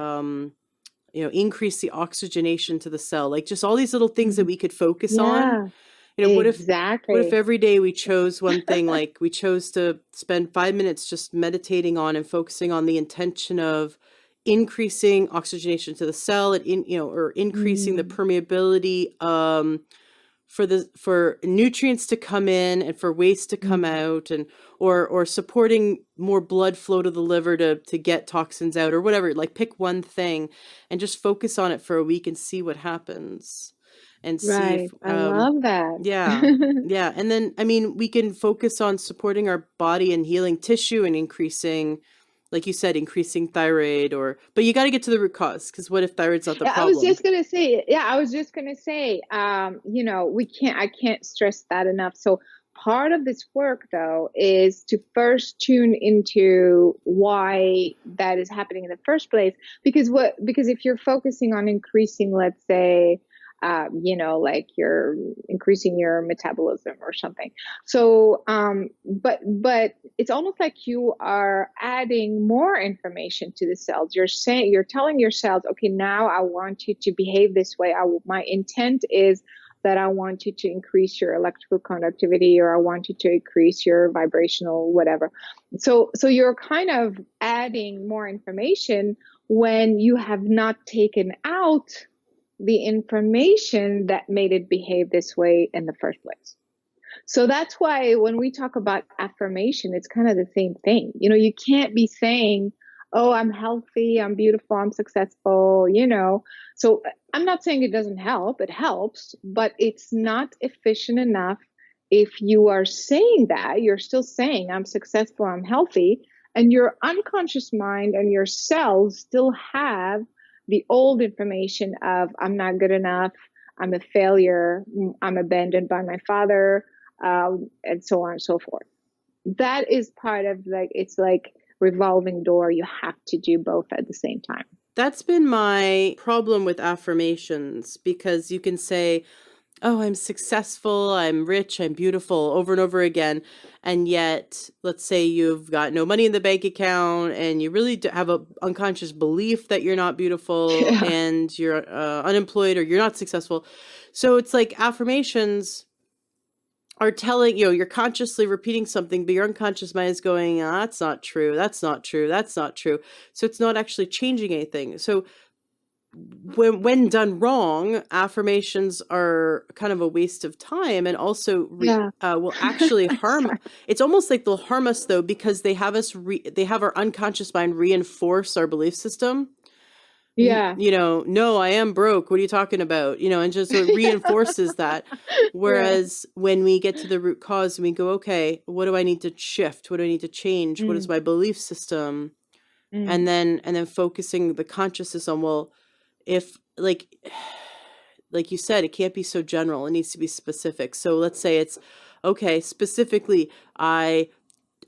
increase the oxygenation to the cell, like just all these little things that Mm. we could focus on. Yeah. What if Exactly. every day we chose one thing, like we chose to spend 5 minutes just meditating on and focusing on the intention of increasing oxygenation to the cell, and or increasing the Mm. permeability for nutrients to come in and for waste to come Mm. out, and or supporting more blood flow to the liver to get toxins out, or whatever. Like, pick one thing and just focus on it for a week and see what happens, and see if Right. I love that. yeah, yeah. And then, I mean, we can focus on supporting our body and healing tissue and increasing, like you said, increasing thyroid, but you got to get to the root cause, because what if thyroid's not the Yeah, I was problem? just gonna say, I can't stress that enough. So part of this work, though, is to first tune into why that is happening in the first place. Because if you're focusing on increasing, let's say, like you're increasing your metabolism or something. So, but it's almost like you are adding more information to the cells. You're telling your cells, okay, now I want you to behave this way. My intent is that I want you to increase your electrical conductivity, or I want you to increase your vibrational whatever. So you're kind of adding more information when you have not taken out the information that made it behave this way in the first place. So that's why when we talk about affirmation, it's kind of the same thing. You can't be saying, oh, I'm healthy, I'm beautiful, I'm successful. So I'm not saying it doesn't help, it helps, but it's not efficient enough. If you are saying that, you're still saying, I'm successful, I'm healthy, and your unconscious mind and your cells still have the old information of, I'm not good enough, I'm a failure, I'm abandoned by my father, and so on and so forth. That is part of, like, it's like revolving door. You have to do both at the same time. That's been my problem with affirmations because you can say, oh, I'm successful, I'm rich, I'm beautiful over and over again. And yet, let's say you've got no money in the bank account and you really have a unconscious belief that you're not beautiful Yeah. and you're unemployed or you're not successful. So it's like affirmations are telling you, you're consciously repeating something, but your unconscious mind is going, ah, that's not true, that's not true, that's not true. So it's not actually changing anything. So when done wrong, affirmations are kind of a waste of time and also Yeah. will actually That's harm. right. It's almost like they'll harm us though because they have our unconscious mind reinforce our belief system. Yeah. You know, no, I am broke. What are you talking about? You know, and just so it reinforces that. Yeah. Whereas when we get to the root cause and we go, okay, what do I need to shift? What do I need to change? What is Mm, my belief system? mm. And then focusing the consciousness on, well, if like you said, it can't be so general, it needs to be specific. So let's say it's okay, specifically, I'm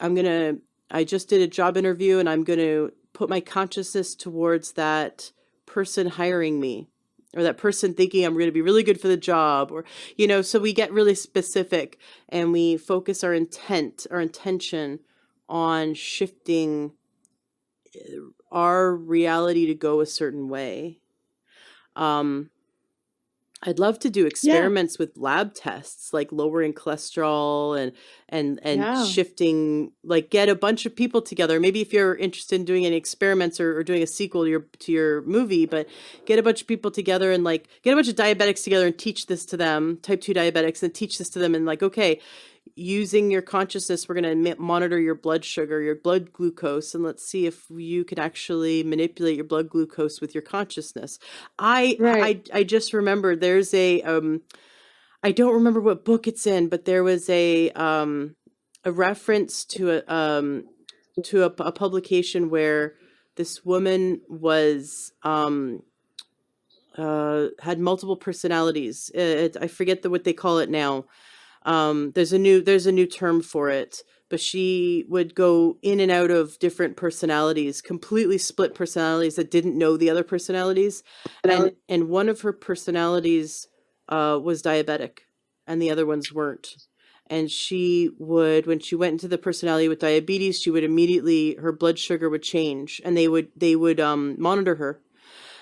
gonna I just did a job interview and I'm gonna put my consciousness towards that person hiring me or that person thinking I'm going to be really good for the job, or you know, so we get really specific and we focus our intention on shifting our reality to go a certain way. um I'd love to do Yeah. experiments with lab tests, like lowering cholesterol and Yeah. shifting, like get a bunch of people together. Maybe if you're interested in doing any experiments or doing a sequel to your movie, but get a bunch of people together and like get a bunch of diabetics together and teach this to them, type 2 diabetics, and teach this to them and like, okay, using your consciousness, we're going to monitor your blood sugar, your blood glucose, and let's see if you can actually manipulate your blood glucose with your consciousness. Right. I just remembered there's I don't remember what book it's in, but there was a reference to a publication where this woman was had multiple personalities. I forget what they call it now. There's a new term for it, but she would go in and out of different personalities, completely split personalities that didn't know the other personalities, and one of her personalities was diabetic, and the other ones weren't. And she would, when she went into the personality with diabetes, she would immediately, her blood sugar would change, and they would monitor her,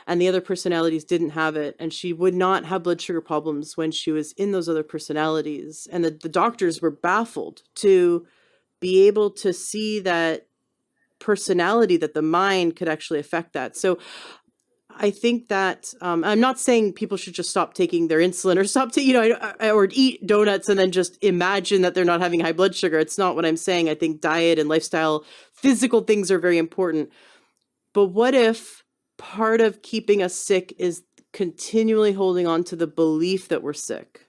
and the other personalities didn't have it, and she would not have blood sugar problems when she was in those other personalities. And the doctors were baffled to be able to see that personality, that the mind could actually affect that. So I think that I'm not saying people should just stop taking their insulin or stop to, you know, or eat donuts and then just imagine that they're not having high blood sugar. It's not what I'm saying. I think diet and lifestyle, physical things are very important. But what if part of keeping us sick is continually holding on to the belief that we're sick?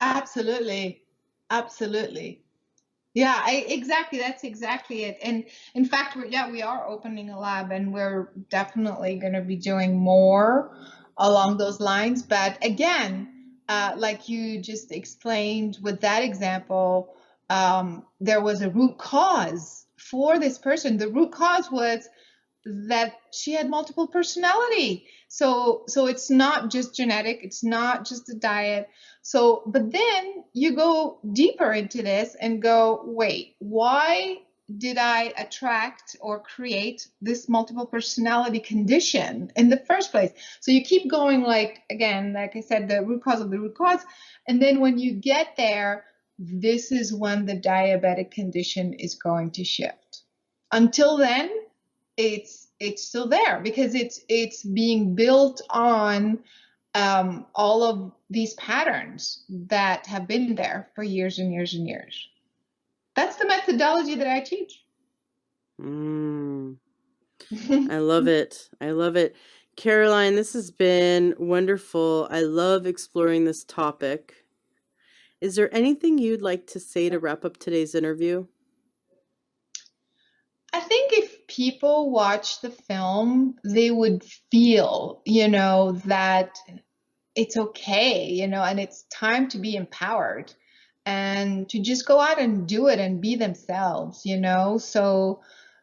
Absolutely. Absolutely. Yeah, exactly. That's exactly it. And in fact, we are opening a lab and we're definitely going to be doing more along those lines. But again, like you just explained with that example, there was a root cause for this person. The root cause was that she had multiple personality. So it's not just genetic, it's not just the diet. So but then you go deeper into this and go, wait, why did I attract or create this multiple personality condition in the first place? So you keep going, like, again, like I said, the root cause of the root cause. And then when you get there, this is when the diabetic condition is going to shift. Until then, it's still there because it's being built on all of these patterns that have been there for years and years and years. That's the methodology that I teach. Mm, I love it. I love it. Caroline, this has been wonderful. I love exploring this topic. Is there anything you'd like to say to wrap up today's interview? I think if people watch the film, they would feel, that it's okay, and it's time to be empowered and to just go out and do it and be themselves. So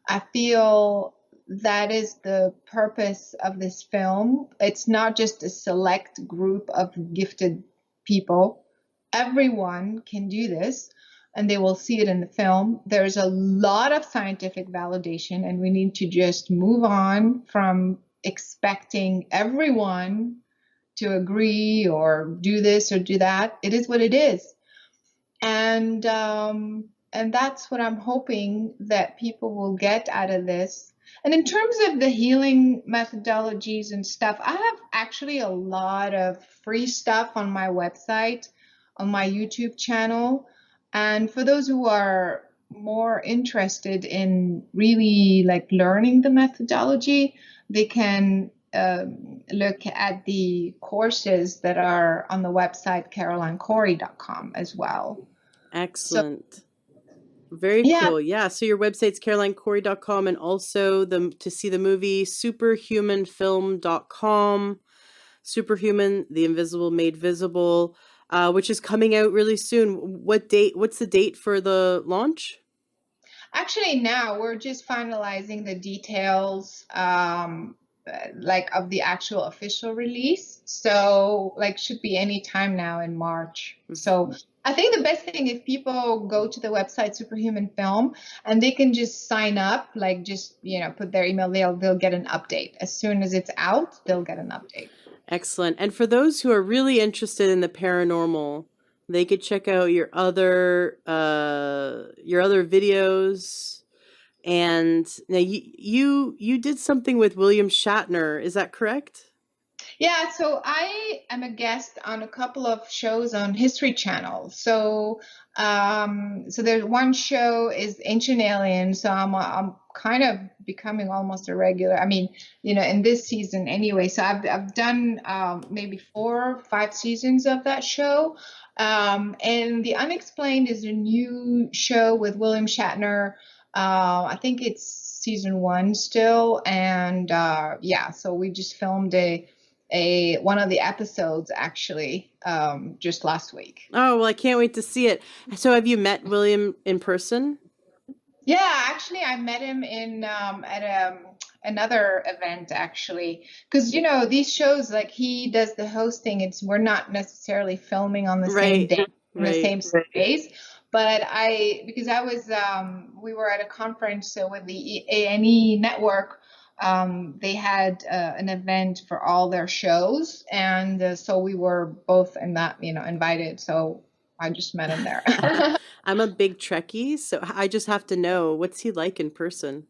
I feel that is the purpose of this film. It's not just a select group of gifted people. Everyone can do this, and they will see it in the film. There's a lot of scientific validation, and we need to just move on from expecting everyone to agree or do this or do that. It is what it is. And that's what I'm hoping that people will get out of this. And in terms of the healing methodologies and stuff, I have actually a lot of free stuff on my website, on my YouTube channel. And for those who are more interested in really like learning the methodology, they can look at the courses that are on the website carolinecory.com as well. Excellent. Very cool. Yeah. So your website's carolinecory.com, and also to see the movie superhumanfilm.com. Superhuman, the Invisible Made Visible, which is coming out really soon. What's the date for the launch? Actually, now we're just finalizing the details, like of the actual official release. So like should be any time now in March. So I think the best thing if people go to the website Superhuman Film and they can just sign up, like just, put their email, they'll get an update. As soon as it's out, they'll get an update. Excellent. And for those who are really interested in the paranormal, they could check out your other videos. And now you did something with William Shatner. Is that correct? Yeah, so I am a guest on a couple of shows on History Channel. So there's one show is Ancient Aliens. So I'm kind of becoming almost a regular. I mean, in this season anyway. So I've done maybe 4 or 5 seasons of that show. And The Unexplained is a new show with William Shatner. I think it's season 1 still. And so we just filmed one of the episodes actually just last week. Oh, well, I can't wait to see it. So have you met William in person? Yeah, actually I met him in at another event actually, because these shows, like he does the hosting, we're not necessarily filming on the same day in the same space. But because I was we were at a conference with the A&E network. They had an event for all their shows, and so we were both in that, invited. So I just met him there. I'm a big Trekkie, so I just have to know, what's he like in person?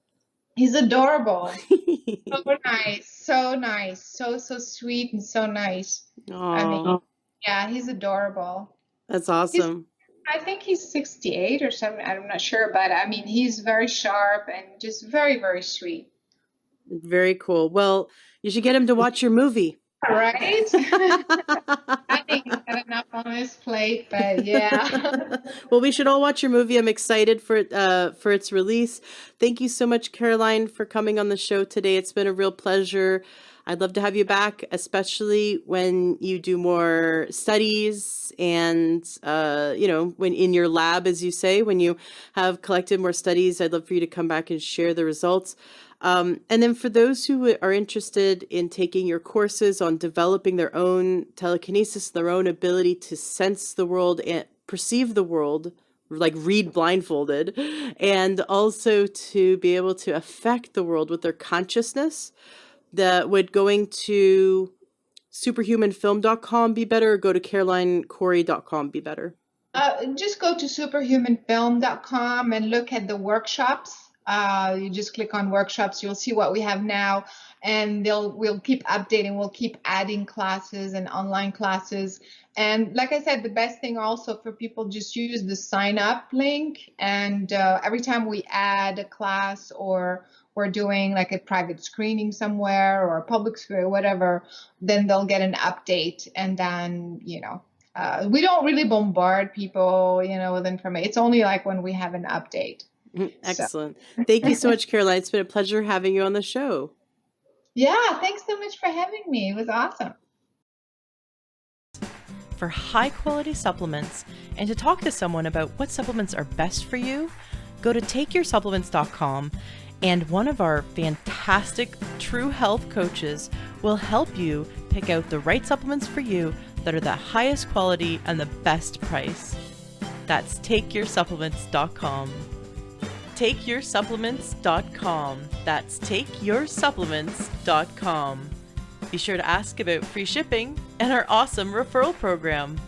He's adorable. So nice, so sweet and so nice. Aww. I mean, yeah, he's adorable. That's awesome. I think he's 68 or something. I'm not sure, but I mean, he's very sharp and just very, very sweet. Very cool. Well, you should get him to watch your movie. Right? I think he's got enough on his plate, but yeah. Well, we should all watch your movie. I'm excited for its release. Thank you so much, Caroline, for coming on the show today. It's been a real pleasure. I'd love to have you back, especially when you do more studies and, when in your lab, as you say, when you have collected more studies. I'd love for you to come back and share the results. And then for those who are interested in taking your courses on developing their own telekinesis, their own ability to sense the world and perceive the world, like read blindfolded, and also to be able to affect the world with their consciousness, would going to superhumanfilm.com be better, or go to carolinecory.com be better? Just go to superhumanfilm.com and look at the workshops. You just click on workshops, you'll see what we have now, and we'll keep updating, we'll keep adding classes and online classes. And like I said, the best thing also for people, just use the sign up link, and every time we add a class or we're doing like a private screening somewhere or a public screening, whatever, then they'll get an update. And then, we don't really bombard people, with information. It's only like when we have an update. Excellent. So. Thank you so much, Caroline. It's been a pleasure having you on the show. Yeah, thanks so much for having me. It was awesome. For high quality supplements and to talk to someone about what supplements are best for you, go to takeyoursupplements.com And one of our fantastic True Health coaches will help you pick out the right supplements for you that are the highest quality and the best price. That's takeyoursupplements.com. Takeyoursupplements.com. That's takeyoursupplements.com. Be sure to ask about free shipping and our awesome referral program.